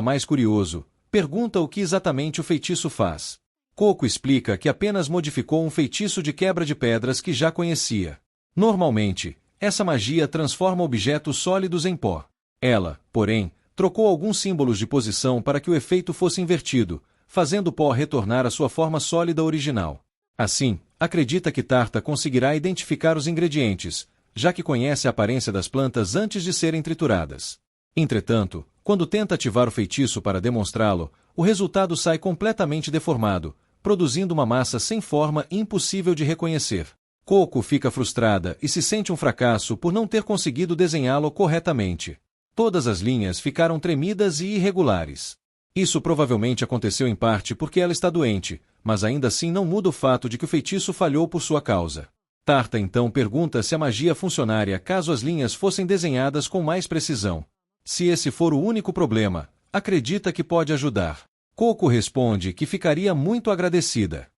mais curioso, pergunta o que exatamente o feitiço faz. Coco explica que apenas modificou um feitiço de quebra de pedras que já conhecia. Normalmente, essa magia transforma objetos sólidos em pó. Ela, porém, trocou alguns símbolos de posição para que o efeito fosse invertido, fazendo o pó retornar à sua forma sólida original. Assim, acredita que Tarta conseguirá identificar os ingredientes, já que conhece a aparência das plantas antes de serem trituradas. Entretanto, quando tenta ativar o feitiço para demonstrá-lo, o resultado sai completamente deformado, produzindo uma massa sem forma e impossível de reconhecer. Coco fica frustrada e se sente um fracasso por não ter conseguido desenhá-lo corretamente. Todas as linhas ficaram tremidas e irregulares. Isso provavelmente aconteceu em parte porque ela está doente, mas ainda assim não muda o fato de que o feitiço falhou por sua causa. Tarta então pergunta se a magia funcionaria caso as linhas fossem desenhadas com mais precisão. Se esse for o único problema, acredita que pode ajudar. Coco responde que ficaria muito agradecida.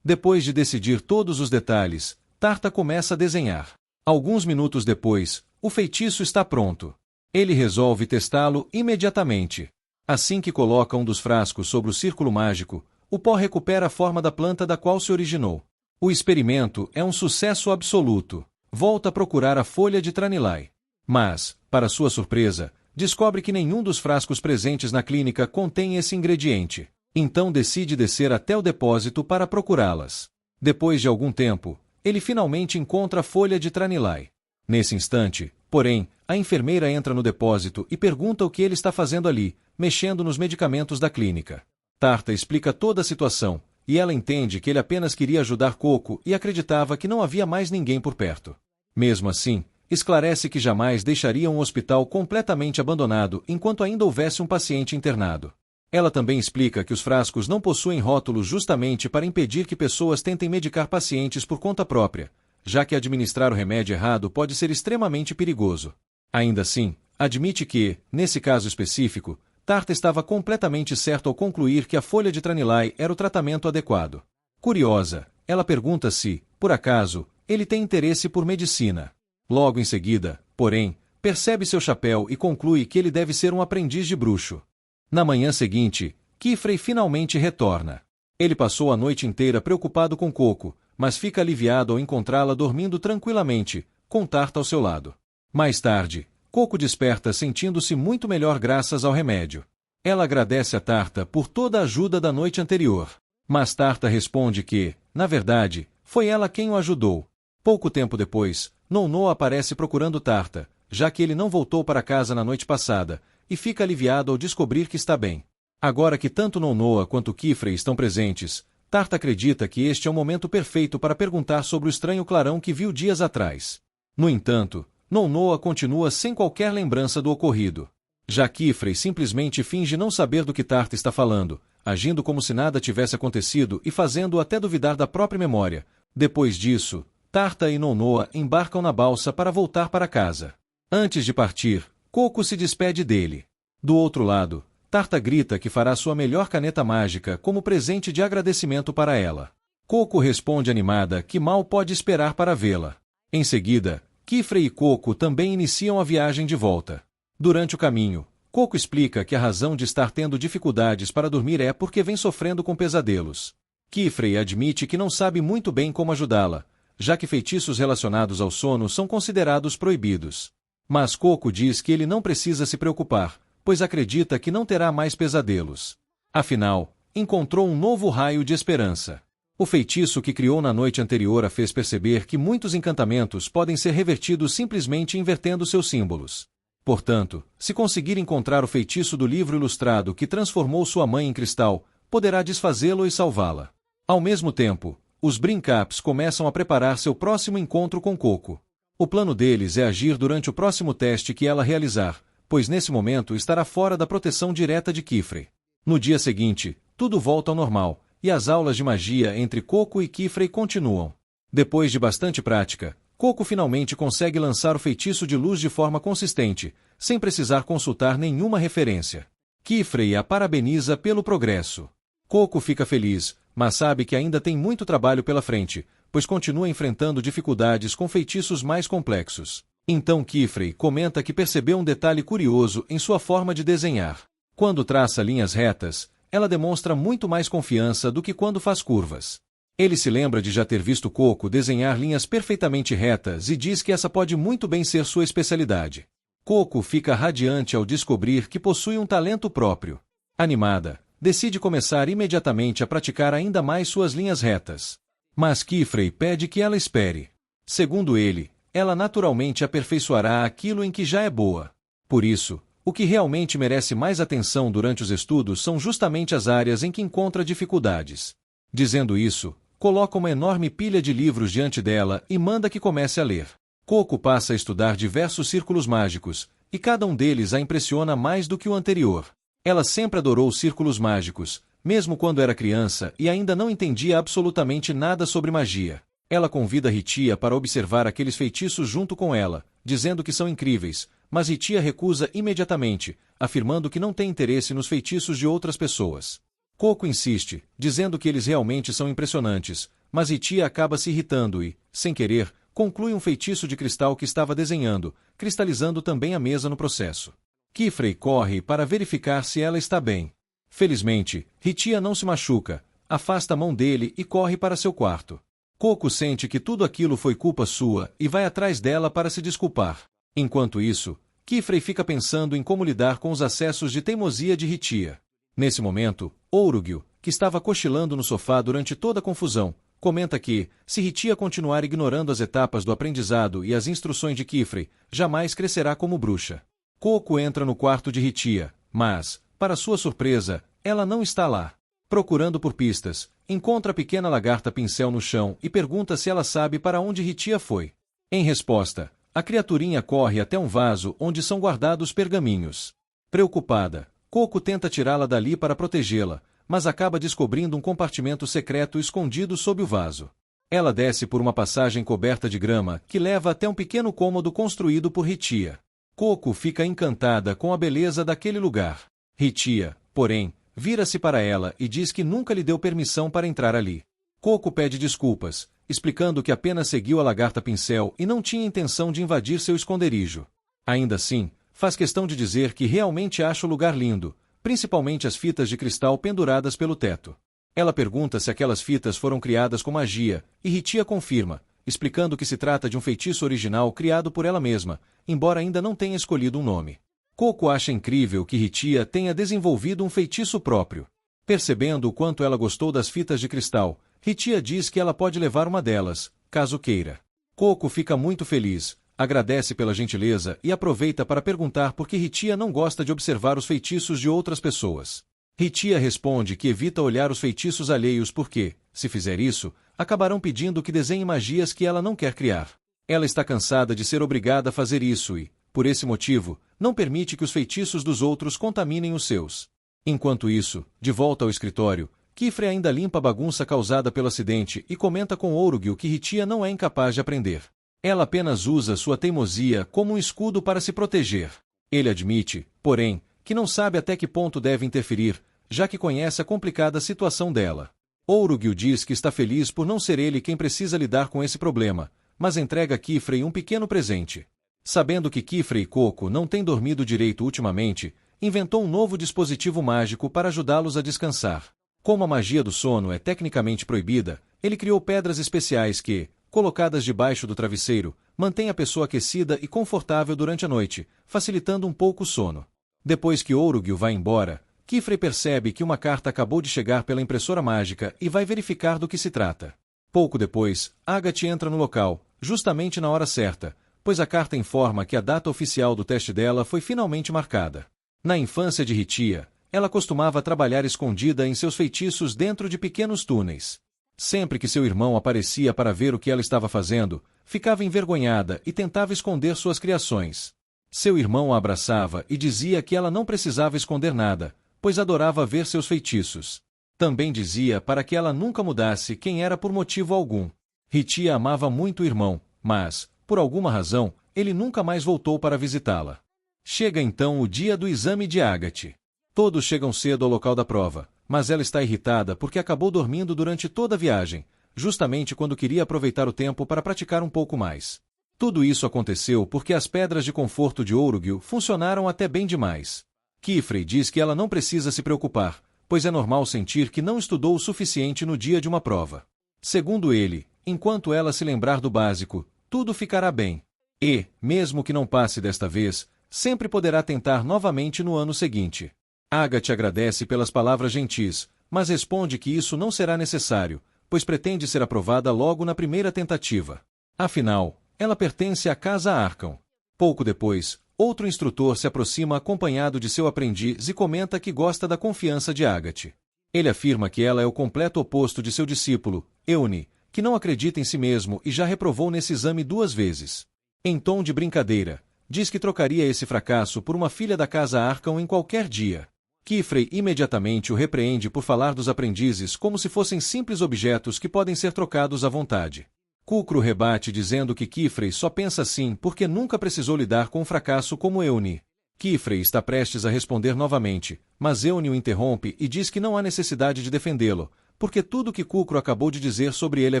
Depois de decidir todos os detalhes, Tarta começa a desenhar. Alguns minutos depois, o feitiço está pronto. Ele resolve testá-lo imediatamente. Assim que coloca um dos frascos sobre o círculo mágico, o pó recupera a forma da planta da qual se originou. O experimento é um sucesso absoluto. Volta a procurar a folha de Tranilai. Mas, para sua surpresa, descobre que nenhum dos frascos presentes na clínica contém esse ingrediente. Então decide descer até o depósito para procurá-las. Depois de algum tempo, ele finalmente encontra a folha de Tranilai. Nesse instante, porém, a enfermeira entra no depósito e pergunta o que ele está fazendo ali, mexendo nos medicamentos da clínica. Tarta explica toda a situação, e ela entende que ele apenas queria ajudar Coco e acreditava que não havia mais ninguém por perto. Mesmo assim, esclarece que jamais deixaria um hospital completamente abandonado enquanto ainda houvesse um paciente internado. Ela também explica que os frascos não possuem rótulos justamente para impedir que pessoas tentem medicar pacientes por conta própria, já que administrar o remédio errado pode ser extremamente perigoso. Ainda assim, admite que, nesse caso específico, Tarta estava completamente certo ao concluir que a folha de Tranilai era o tratamento adequado. Curiosa, ela pergunta se, por acaso, ele tem interesse por medicina. Logo em seguida, porém, percebe seu chapéu e conclui que ele deve ser um aprendiz de bruxo. Na manhã seguinte, Kifrey finalmente retorna. Ele passou a noite inteira preocupado com Coco, mas fica aliviado ao encontrá-la dormindo tranquilamente, com Tarta ao seu lado. Mais tarde, Coco desperta sentindo-se muito melhor graças ao remédio. Ela agradece a Tarta por toda a ajuda da noite anterior. Mas Tarta responde que, na verdade, foi ela quem o ajudou. Pouco tempo depois, Nono aparece procurando Tarta, já que ele não voltou para casa na noite passada, e fica aliviado ao descobrir que está bem. Agora que tanto Nonoa quanto Kifrey estão presentes, Tarta acredita que este é o momento perfeito para perguntar sobre o estranho clarão que viu dias atrás. No entanto, Nonoa continua sem qualquer lembrança do ocorrido. Já Kifrey simplesmente finge não saber do que Tarta está falando, agindo como se nada tivesse acontecido e fazendo-o até duvidar da própria memória. Depois disso, Tarta e Nonoa embarcam na balsa para voltar para casa. Antes de partir, Coco se despede dele. Do outro lado, Tarta grita que fará sua melhor caneta mágica como presente de agradecimento para ela. Coco responde animada que mal pode esperar para vê-la. Em seguida, Kifrey e Coco também iniciam a viagem de volta. Durante o caminho, Coco explica que a razão de estar tendo dificuldades para dormir é porque vem sofrendo com pesadelos. Kifrey admite que não sabe muito bem como ajudá-la, já que feitiços relacionados ao sono são considerados proibidos. Mas Coco diz que ele não precisa se preocupar, pois acredita que não terá mais pesadelos. Afinal, encontrou um novo raio de esperança. O feitiço que criou na noite anterior a fez perceber que muitos encantamentos podem ser revertidos simplesmente invertendo seus símbolos. Portanto, se conseguir encontrar o feitiço do livro ilustrado que transformou sua mãe em cristal, poderá desfazê-lo e salvá-la. Ao mesmo tempo, os Brincaps começam a preparar seu próximo encontro com Coco. O plano deles é agir durante o próximo teste que ela realizar, pois nesse momento estará fora da proteção direta de Kifrey. No dia seguinte, tudo volta ao normal, e as aulas de magia entre Coco e Kifrey continuam. Depois de bastante prática, Coco finalmente consegue lançar o feitiço de luz de forma consistente, sem precisar consultar nenhuma referência. Kifrey a parabeniza pelo progresso. Coco fica feliz, mas sabe que ainda tem muito trabalho pela frente, pois continua enfrentando dificuldades com feitiços mais complexos. Então Kifrey comenta que percebeu um detalhe curioso em sua forma de desenhar. Quando traça linhas retas, ela demonstra muito mais confiança do que quando faz curvas. Ele se lembra de já ter visto Coco desenhar linhas perfeitamente retas e diz que essa pode muito bem ser sua especialidade. Coco fica radiante ao descobrir que possui um talento próprio. Animada, decide começar imediatamente a praticar ainda mais suas linhas retas. Mas Kifrey pede que ela espere. Segundo ele, ela naturalmente aperfeiçoará aquilo em que já é boa. Por isso, o que realmente merece mais atenção durante os estudos são justamente as áreas em que encontra dificuldades. Dizendo isso, coloca uma enorme pilha de livros diante dela e manda que comece a ler. Coco passa a estudar diversos círculos mágicos, e cada um deles a impressiona mais do que o anterior. Ela sempre adorou os círculos mágicos, mesmo quando era criança e ainda não entendia absolutamente nada sobre magia. Ela convida Ritia para observar aqueles feitiços junto com ela, dizendo que são incríveis, mas Ritia recusa imediatamente, afirmando que não tem interesse nos feitiços de outras pessoas. Coco insiste, dizendo que eles realmente são impressionantes, mas Ritia acaba se irritando e, sem querer, conclui um feitiço de cristal que estava desenhando, cristalizando também a mesa no processo. Kifrey corre para verificar se ela está bem. Felizmente, Ritia não se machuca, afasta a mão dele e corre para seu quarto. Coco sente que tudo aquilo foi culpa sua e vai atrás dela para se desculpar. Enquanto isso, Kifrey fica pensando em como lidar com os acessos de teimosia de Ritia. Nesse momento, Ourugil, que estava cochilando no sofá durante toda a confusão, comenta que, se Ritia continuar ignorando as etapas do aprendizado e as instruções de Kifrey, jamais crescerá como bruxa. Coco entra no quarto de Ritia, mas, para sua surpresa, ela não está lá. Procurando por pistas, encontra a pequena lagarta pincel no chão e pergunta se ela sabe para onde Ritia foi. Em resposta, a criaturinha corre até um vaso onde são guardados pergaminhos. Preocupada, Coco tenta tirá-la dali para protegê-la, mas acaba descobrindo um compartimento secreto escondido sob o vaso. Ela desce por uma passagem coberta de grama que leva até um pequeno cômodo construído por Ritia. Coco fica encantada com a beleza daquele lugar. Ritia, porém, vira-se para ela e diz que nunca lhe deu permissão para entrar ali. Coco pede desculpas, explicando que apenas seguiu a lagarta pincel e não tinha intenção de invadir seu esconderijo. Ainda assim, faz questão de dizer que realmente acha o lugar lindo, principalmente as fitas de cristal penduradas pelo teto. Ela pergunta se aquelas fitas foram criadas com magia, e Ritia confirma, explicando que se trata de um feitiço original criado por ela mesma, embora ainda não tenha escolhido um nome. Coco acha incrível que Ritia tenha desenvolvido um feitiço próprio. Percebendo o quanto ela gostou das fitas de cristal, Ritia diz que ela pode levar uma delas, caso queira. Coco fica muito feliz, agradece pela gentileza e aproveita para perguntar por que Ritia não gosta de observar os feitiços de outras pessoas. Ritia responde que evita olhar os feitiços alheios porque, se fizer isso, acabarão pedindo que desenhe magias que ela não quer criar. Ela está cansada de ser obrigada a fazer isso e, por esse motivo, não permite que os feitiços dos outros contaminem os seus. Enquanto isso, de volta ao escritório, Kifrey ainda limpa a bagunça causada pelo acidente e comenta com Ourugil que Ritia não é incapaz de aprender. Ela apenas usa sua teimosia como um escudo para se proteger. Ele admite, porém, que não sabe até que ponto deve interferir, já que conhece a complicada situação dela. Ourugil diz que está feliz por não ser ele quem precisa lidar com esse problema, mas entrega a Kifrey um pequeno presente. Sabendo que Kifrey e Coco não têm dormido direito ultimamente, inventou um novo dispositivo mágico para ajudá-los a descansar. Como a magia do sono é tecnicamente proibida, ele criou pedras especiais que, colocadas debaixo do travesseiro, mantêm a pessoa aquecida e confortável durante a noite, facilitando um pouco o sono. Depois que Ourugil vai embora, Kifrey percebe que uma carta acabou de chegar pela impressora mágica e vai verificar do que se trata. Pouco depois, Agathe entra no local, justamente na hora certa, pois a carta informa que a data oficial do teste dela foi finalmente marcada. Na infância de Ritia, ela costumava trabalhar escondida em seus feitiços dentro de pequenos túneis. Sempre que seu irmão aparecia para ver o que ela estava fazendo, ficava envergonhada e tentava esconder suas criações. Seu irmão a abraçava e dizia que ela não precisava esconder nada, pois adorava ver seus feitiços. Também dizia para que ela nunca mudasse quem era por motivo algum. Ritia amava muito o irmão, mas, por alguma razão, ele nunca mais voltou para visitá-la. Chega então o dia do exame de Agathe. Todos chegam cedo ao local da prova, mas ela está irritada porque acabou dormindo durante toda a viagem, justamente quando queria aproveitar o tempo para praticar um pouco mais. Tudo isso aconteceu porque as pedras de conforto de Ourugil funcionaram até bem demais. Kifrey diz que ela não precisa se preocupar, pois é normal sentir que não estudou o suficiente no dia de uma prova. Segundo ele, enquanto ela se lembrar do básico, tudo ficará bem. E, mesmo que não passe desta vez, sempre poderá tentar novamente no ano seguinte. Agathe agradece pelas palavras gentis, mas responde que isso não será necessário, pois pretende ser aprovada logo na primeira tentativa. Afinal, ela pertence à Casa Arkham. Pouco depois, outro instrutor se aproxima acompanhado de seu aprendiz e comenta que gosta da confiança de Agathe. Ele afirma que ela é o completo oposto de seu discípulo, Euni, que não acredita em si mesmo e já reprovou nesse exame 2 vezes. Em tom de brincadeira, diz que trocaria esse fracasso por uma filha da Casa Arkham em qualquer dia. Kifrey imediatamente o repreende por falar dos aprendizes como se fossem simples objetos que podem ser trocados à vontade. Kukro rebate dizendo que Kifrey só pensa assim porque nunca precisou lidar com um fracasso como Euni. Kifrey está prestes a responder novamente, mas Euni o interrompe e diz que não há necessidade de defendê-lo, porque tudo que Kukro acabou de dizer sobre ele é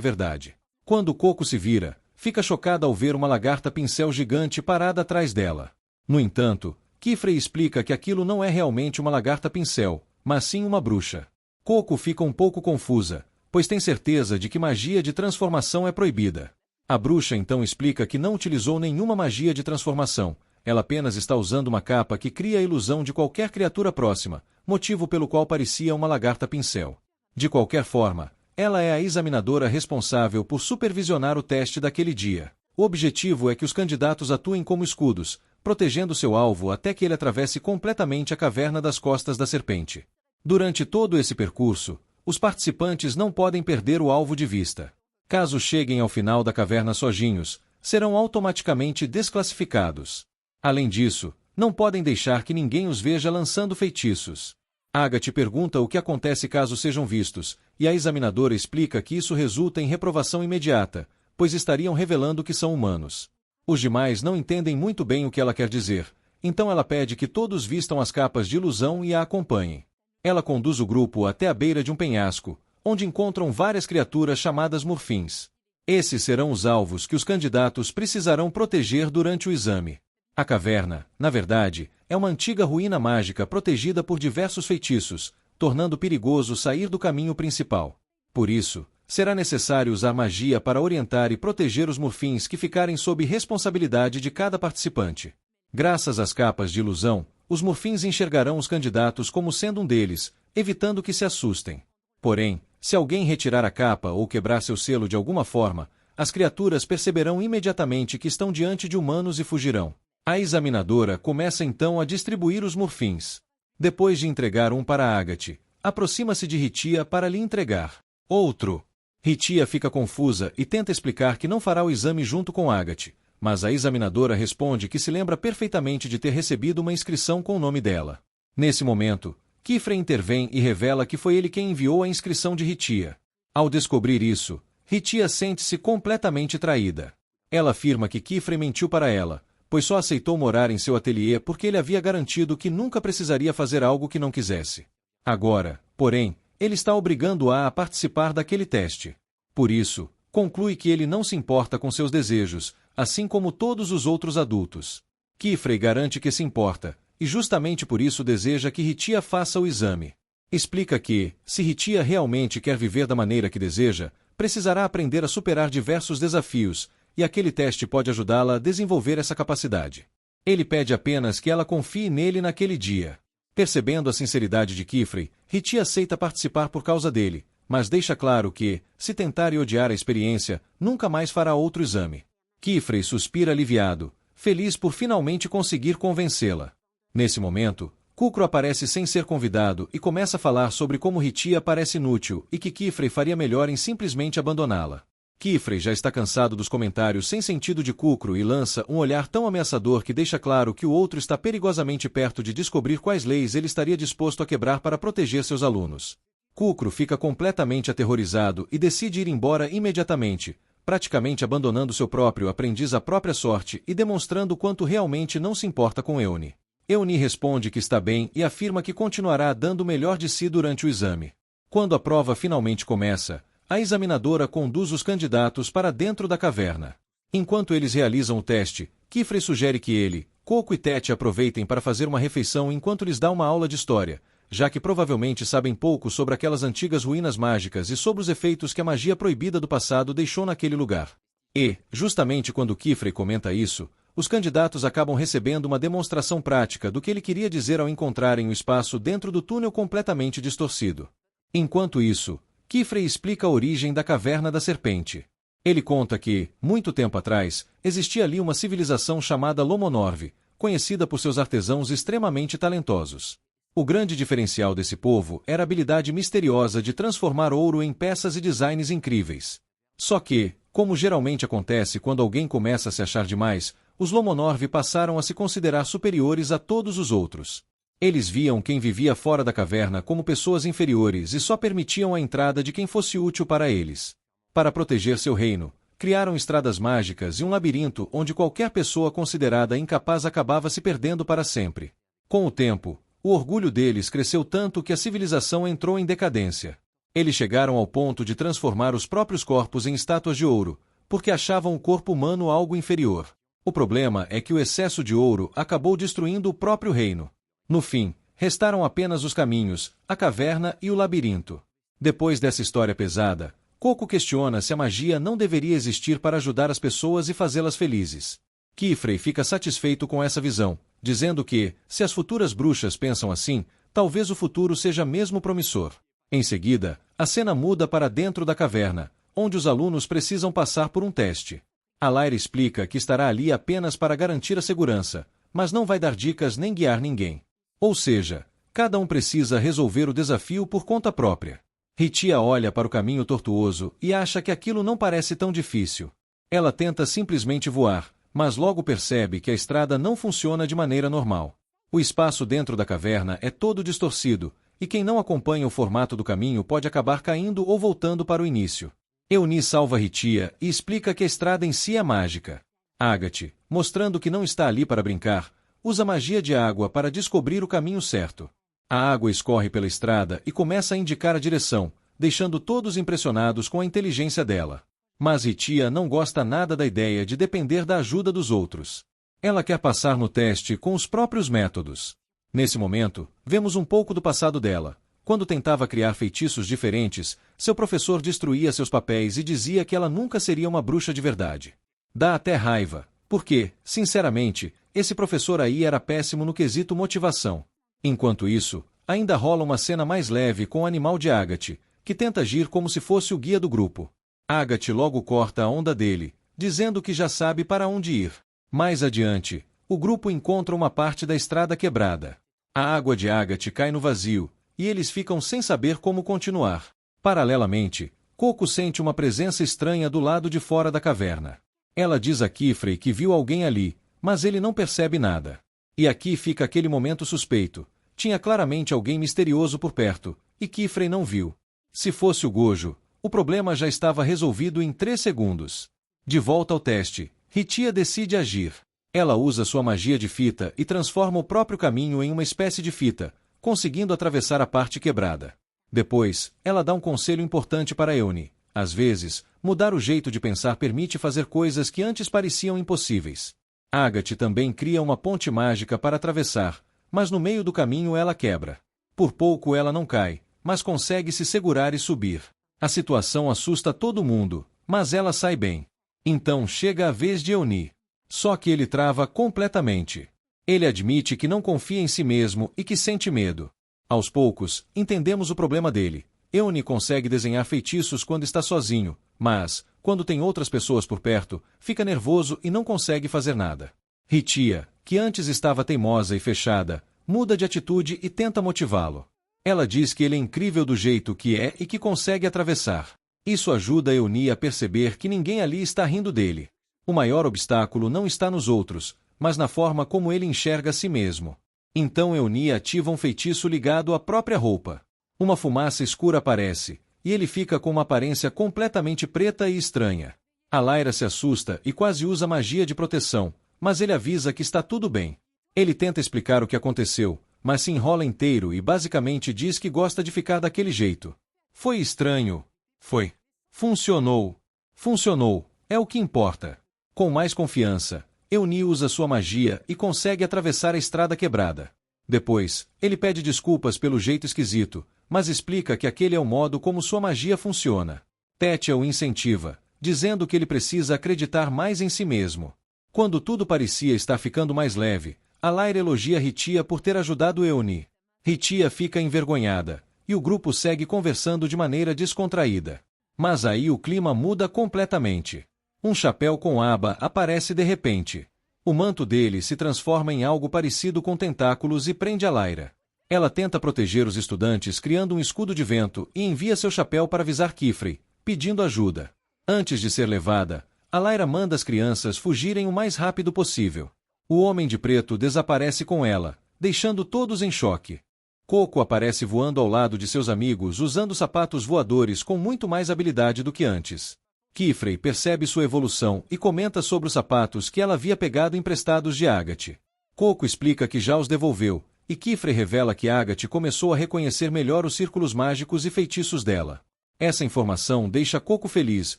verdade. Quando Coco se vira, fica chocada ao ver uma lagarta-pincel gigante parada atrás dela. No entanto, Kifrey explica que aquilo não é realmente uma lagarta-pincel, mas sim uma bruxa. Coco fica um pouco confusa, pois tem certeza de que magia de transformação é proibida. A bruxa então explica que não utilizou nenhuma magia de transformação, ela apenas está usando uma capa que cria a ilusão de qualquer criatura próxima, motivo pelo qual parecia uma lagarta-pincel. De qualquer forma, ela é a examinadora responsável por supervisionar o teste daquele dia. O objetivo é que os candidatos atuem como escudos, protegendo seu alvo até que ele atravesse completamente a caverna das costas da serpente. Durante todo esse percurso, os participantes não podem perder o alvo de vista. Caso cheguem ao final da caverna sozinhos, serão automaticamente desclassificados. Além disso, não podem deixar que ninguém os veja lançando feitiços. Agathe pergunta o que acontece caso sejam vistos, e a examinadora explica que isso resulta em reprovação imediata, pois estariam revelando que são humanos. Os demais não entendem muito bem o que ela quer dizer, então ela pede que todos vistam as capas de ilusão e a acompanhem. Ela conduz o grupo até a beira de um penhasco, onde encontram várias criaturas chamadas Murfins. Esses serão os alvos que os candidatos precisarão proteger durante o exame. A caverna, na verdade, é uma antiga ruína mágica protegida por diversos feitiços, tornando perigoso sair do caminho principal. Por isso, será necessário usar magia para orientar e proteger os Murfins que ficarem sob responsabilidade de cada participante. Graças às capas de ilusão, os Murfins enxergarão os candidatos como sendo um deles, evitando que se assustem. Porém, se alguém retirar a capa ou quebrar seu selo de alguma forma, as criaturas perceberão imediatamente que estão diante de humanos e fugirão. A examinadora começa então a distribuir os Murfins. Depois de entregar um para Agathe, aproxima-se de Ritia para lhe entregar outro. Ritia fica confusa e tenta explicar que não fará o exame junto com Agathe, mas a examinadora responde que se lembra perfeitamente de ter recebido uma inscrição com o nome dela. Nesse momento, Kifrey intervém e revela que foi ele quem enviou a inscrição de Ritia. Ao descobrir isso, Ritia sente-se completamente traída. Ela afirma que Kifrey mentiu para ela, pois só aceitou morar em seu ateliê porque ele havia garantido que nunca precisaria fazer algo que não quisesse. Agora, porém, ele está obrigando-a a participar daquele teste. Por isso, conclui que ele não se importa com seus desejos, assim como todos os outros adultos. Kifrey garante que se importa, e justamente por isso deseja que Ritia faça o exame. Explica que, se Ritia realmente quer viver da maneira que deseja, precisará aprender a superar diversos desafios, e aquele teste pode ajudá-la a desenvolver essa capacidade. Ele pede apenas que ela confie nele naquele dia. Percebendo a sinceridade de Kifrey, Ritia aceita participar por causa dele, mas deixa claro que, se tentar e odiar a experiência, nunca mais fará outro exame. Kifrey suspira aliviado, feliz por finalmente conseguir convencê-la. Nesse momento, Kukro aparece sem ser convidado e começa a falar sobre como Ritia parece inútil e que Kifrey faria melhor em simplesmente abandoná-la. Kifrey já está cansado dos comentários sem sentido de Kukro e lança um olhar tão ameaçador que deixa claro que o outro está perigosamente perto de descobrir quais leis ele estaria disposto a quebrar para proteger seus alunos. Kukro fica completamente aterrorizado e decide ir embora imediatamente, praticamente abandonando seu próprio aprendiz à própria sorte e demonstrando quanto realmente não se importa com Euni. Euni responde que está bem e afirma que continuará dando o melhor de si durante o exame. Quando a prova finalmente começa, a examinadora conduz os candidatos para dentro da caverna. Enquanto eles realizam o teste, Kifrey sugere que ele, Coco e Tete aproveitem para fazer uma refeição enquanto lhes dá uma aula de história, já que provavelmente sabem pouco sobre aquelas antigas ruínas mágicas e sobre os efeitos que a magia proibida do passado deixou naquele lugar. E, justamente quando Kifrey comenta isso, os candidatos acabam recebendo uma demonstração prática do que ele queria dizer ao encontrarem o espaço dentro do túnel completamente distorcido. Enquanto isso, Kifrey explica a origem da Caverna da Serpente. Ele conta que, muito tempo atrás, existia ali uma civilização chamada Lomonorve, conhecida por seus artesãos extremamente talentosos. O grande diferencial desse povo era a habilidade misteriosa de transformar ouro em peças e designs incríveis. Só que, como geralmente acontece quando alguém começa a se achar demais, os Lomonorve passaram a se considerar superiores a todos os outros. Eles viam quem vivia fora da caverna como pessoas inferiores e só permitiam a entrada de quem fosse útil para eles. Para proteger seu reino, criaram estradas mágicas e um labirinto onde qualquer pessoa considerada incapaz acabava se perdendo para sempre. Com o tempo, o orgulho deles cresceu tanto que a civilização entrou em decadência. Eles chegaram ao ponto de transformar os próprios corpos em estátuas de ouro, porque achavam o corpo humano algo inferior. O problema é que o excesso de ouro acabou destruindo o próprio reino. No fim, restaram apenas os caminhos, a caverna e o labirinto. Depois dessa história pesada, Coco questiona se a magia não deveria existir para ajudar as pessoas e fazê-las felizes. Kifrey fica satisfeito com essa visão, dizendo que, se as futuras bruxas pensam assim, talvez o futuro seja mesmo promissor. Em seguida, a cena muda para dentro da caverna, onde os alunos precisam passar por um teste. A Lyra explica que estará ali apenas para garantir a segurança, mas não vai dar dicas nem guiar ninguém. Ou seja, cada um precisa resolver o desafio por conta própria. Ritia olha para o caminho tortuoso e acha que aquilo não parece tão difícil. Ela tenta simplesmente voar, mas logo percebe que a estrada não funciona de maneira normal. O espaço dentro da caverna é todo distorcido, e quem não acompanha o formato do caminho pode acabar caindo ou voltando para o início. Euni salva Ritia e explica que a estrada em si é mágica. Agathe, mostrando que não está ali para brincar, usa magia de água para descobrir o caminho certo. A água escorre pela estrada e começa a indicar a direção, deixando todos impressionados com a inteligência dela. Mas Ritia não gosta nada da ideia de depender da ajuda dos outros. Ela quer passar no teste com os próprios métodos. Nesse momento, vemos um pouco do passado dela. Quando tentava criar feitiços diferentes, seu professor destruía seus papéis e dizia que ela nunca seria uma bruxa de verdade. Dá até raiva, porque, sinceramente, esse professor aí era péssimo no quesito motivação. Enquanto isso, ainda rola uma cena mais leve com o animal de Agathe, que tenta agir como se fosse o guia do grupo. Agathe logo corta a onda dele, dizendo que já sabe para onde ir. Mais adiante, o grupo encontra uma parte da estrada quebrada. A água de Agathe cai no vazio, e eles ficam sem saber como continuar. Paralelamente, Coco sente uma presença estranha do lado de fora da caverna. Ela diz a Kifrey que viu alguém ali, mas ele não percebe nada. E aqui fica aquele momento suspeito. Tinha claramente alguém misterioso por perto, e Kifrey não viu. Se fosse o Gojo, o problema já estava resolvido em 3 segundos. De volta ao teste, Ritia decide agir. Ela usa sua magia de fita e transforma o próprio caminho em uma espécie de fita, conseguindo atravessar a parte quebrada. Depois, ela dá um conselho importante para Euni. Às vezes, mudar o jeito de pensar permite fazer coisas que antes pareciam impossíveis. Agathe também cria uma ponte mágica para atravessar, mas no meio do caminho ela quebra. Por pouco ela não cai, mas consegue se segurar e subir. A situação assusta todo mundo, mas ela sai bem. Então chega a vez de Euni. Só que ele trava completamente. Ele admite que não confia em si mesmo e que sente medo. Aos poucos, entendemos o problema dele. Euni consegue desenhar feitiços quando está sozinho, mas, quando tem outras pessoas por perto, fica nervoso e não consegue fazer nada. Ritia, que antes estava teimosa e fechada, muda de atitude e tenta motivá-lo. Ela diz que ele é incrível do jeito que é e que consegue atravessar. Isso ajuda Euni a perceber que ninguém ali está rindo dele. O maior obstáculo não está nos outros, mas na forma como ele enxerga a si mesmo. Então Euni ativa um feitiço ligado à própria roupa. Uma fumaça escura aparece, e ele fica com uma aparência completamente preta e estranha. A Lyra se assusta e quase usa magia de proteção, mas ele avisa que está tudo bem. Ele tenta explicar o que aconteceu, mas se enrola inteiro e basicamente diz que gosta de ficar daquele jeito. Foi estranho. Foi. Funcionou. Funcionou. É o que importa. Com mais confiança, Euni usa sua magia e consegue atravessar a estrada quebrada. Depois, ele pede desculpas pelo jeito esquisito, mas explica que aquele é o modo como sua magia funciona. Tétia o incentiva, dizendo que ele precisa acreditar mais em si mesmo. Quando tudo parecia estar ficando mais leve, a Lyra elogia Ritia por ter ajudado Euni. Ritia fica envergonhada, e o grupo segue conversando de maneira descontraída. Mas aí o clima muda completamente. Um chapéu com aba aparece de repente. O manto dele se transforma em algo parecido com tentáculos e prende a Lyra. Ela tenta proteger os estudantes criando um escudo de vento e envia seu chapéu para avisar Kifrey, pedindo ajuda. Antes de ser levada, a Lyra manda as crianças fugirem o mais rápido possível. O Homem de Preto desaparece com ela, deixando todos em choque. Coco aparece voando ao lado de seus amigos usando sapatos voadores com muito mais habilidade do que antes. Kifrey percebe sua evolução e comenta sobre os sapatos que ela havia pegado emprestados de Agathe. Coco explica que já os devolveu, e Kifrey revela que Agathe começou a reconhecer melhor os círculos mágicos e feitiços dela. Essa informação deixa Coco feliz,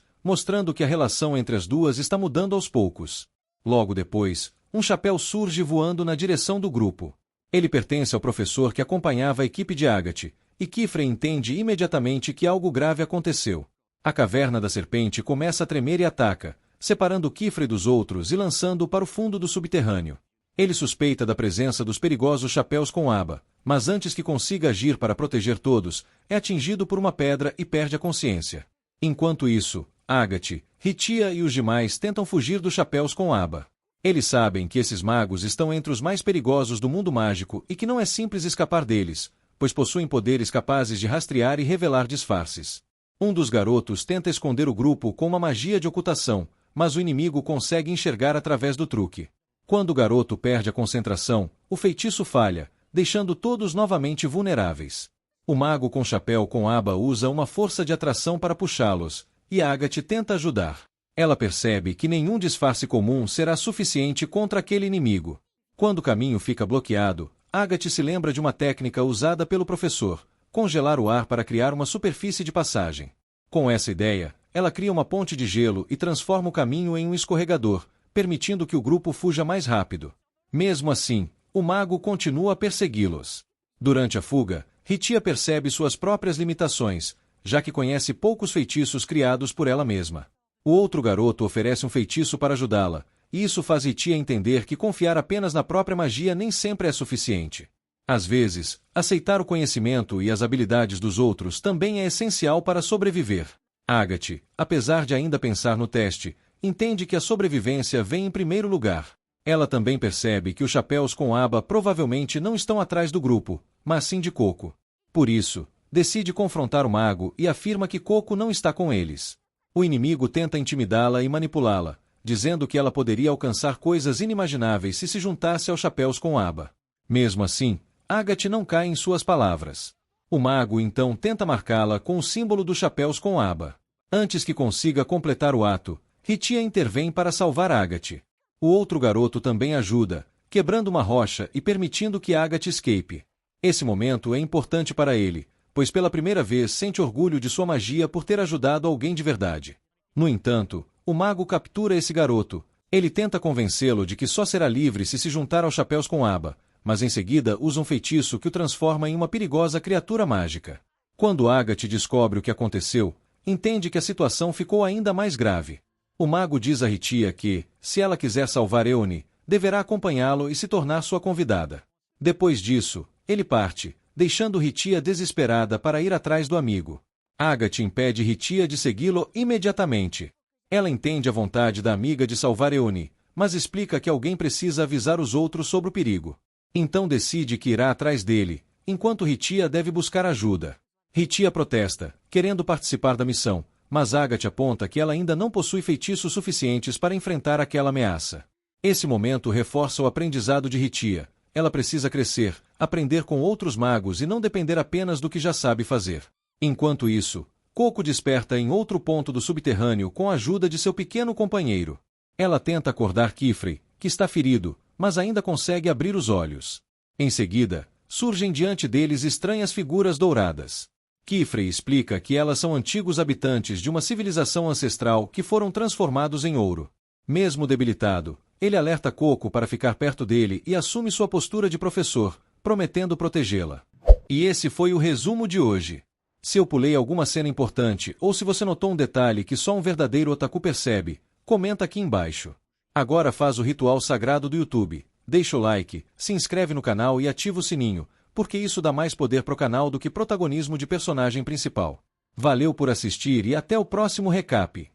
mostrando que a relação entre as duas está mudando aos poucos. Logo depois, um chapéu surge voando na direção do grupo. Ele pertence ao professor que acompanhava a equipe de Agathe, e Kifrey entende imediatamente que algo grave aconteceu. A caverna da serpente começa a tremer e ataca, separando Kifrey dos outros e lançando-o para o fundo do subterrâneo. Ele suspeita da presença dos perigosos chapéus com aba, mas antes que consiga agir para proteger todos, é atingido por uma pedra e perde a consciência. Enquanto isso, Agathe, Ritia e os demais tentam fugir dos chapéus com aba. Eles sabem que esses magos estão entre os mais perigosos do mundo mágico e que não é simples escapar deles, pois possuem poderes capazes de rastrear e revelar disfarces. Um dos garotos tenta esconder o grupo com uma magia de ocultação, mas o inimigo consegue enxergar através do truque. Quando o garoto perde a concentração, o feitiço falha, deixando todos novamente vulneráveis. O mago com chapéu com aba usa uma força de atração para puxá-los, e Agathe tenta ajudar. Ela percebe que nenhum disfarce comum será suficiente contra aquele inimigo. Quando o caminho fica bloqueado, Agathe se lembra de uma técnica usada pelo professor: congelar o ar para criar uma superfície de passagem. Com essa ideia, ela cria uma ponte de gelo e transforma o caminho em um escorregador, permitindo que o grupo fuja mais rápido. Mesmo assim, o mago continua a persegui-los. Durante a fuga, Ritia percebe suas próprias limitações, já que conhece poucos feitiços criados por ela mesma. O outro garoto oferece um feitiço para ajudá-la, e isso faz Ritia entender que confiar apenas na própria magia nem sempre é suficiente. Às vezes, aceitar o conhecimento e as habilidades dos outros também é essencial para sobreviver. Agathe, apesar de ainda pensar no teste, entende que a sobrevivência vem em primeiro lugar. Ela também percebe que os chapéus com aba provavelmente não estão atrás do grupo, mas sim de Coco. Por isso, decide confrontar o mago e afirma que Coco não está com eles. O inimigo tenta intimidá-la e manipulá-la, dizendo que ela poderia alcançar coisas inimagináveis se juntasse aos chapéus com aba. Mesmo assim, Agathe não cai em suas palavras. O mago então tenta marcá-la com o símbolo dos chapéus com aba. Antes que consiga completar o ato, Ritia intervém para salvar Agathe. O outro garoto também ajuda, quebrando uma rocha e permitindo que Agathe escape. Esse momento é importante para ele, pois pela primeira vez sente orgulho de sua magia por ter ajudado alguém de verdade. No entanto, o mago captura esse garoto. Ele tenta convencê-lo de que só será livre se juntar aos chapéus com aba, mas em seguida usa um feitiço que o transforma em uma perigosa criatura mágica. Quando Agathe descobre o que aconteceu, entende que a situação ficou ainda mais grave. O mago diz a Ritia que, se ela quiser salvar Eone, deverá acompanhá-lo e se tornar sua convidada. Depois disso, ele parte, deixando Ritia desesperada para ir atrás do amigo. Agathe impede Ritia de segui-lo imediatamente. Ela entende a vontade da amiga de salvar Eone, mas explica que alguém precisa avisar os outros sobre o perigo. Então decide que irá atrás dele, enquanto Ritia deve buscar ajuda. Ritia protesta, querendo participar da missão, mas Agathe aponta que ela ainda não possui feitiços suficientes para enfrentar aquela ameaça. Esse momento reforça o aprendizado de Ritia. Ela precisa crescer, aprender com outros magos e não depender apenas do que já sabe fazer. Enquanto isso, Coco desperta em outro ponto do subterrâneo com a ajuda de seu pequeno companheiro. Ela tenta acordar Kifrey, que está ferido, mas ainda consegue abrir os olhos. Em seguida, surgem diante deles estranhas figuras douradas. Kifrey explica que elas são antigos habitantes de uma civilização ancestral que foram transformados em ouro. Mesmo debilitado, ele alerta Coco para ficar perto dele e assume sua postura de professor, prometendo protegê-la. E esse foi o resumo de hoje. Se eu pulei alguma cena importante ou se você notou um detalhe que só um verdadeiro otaku percebe, comenta aqui embaixo. Agora faz o ritual sagrado do YouTube. Deixa o like, se inscreve no canal e ativa o sininho, porque isso dá mais poder pro canal do que protagonismo de personagem principal. Valeu por assistir e até o próximo recap.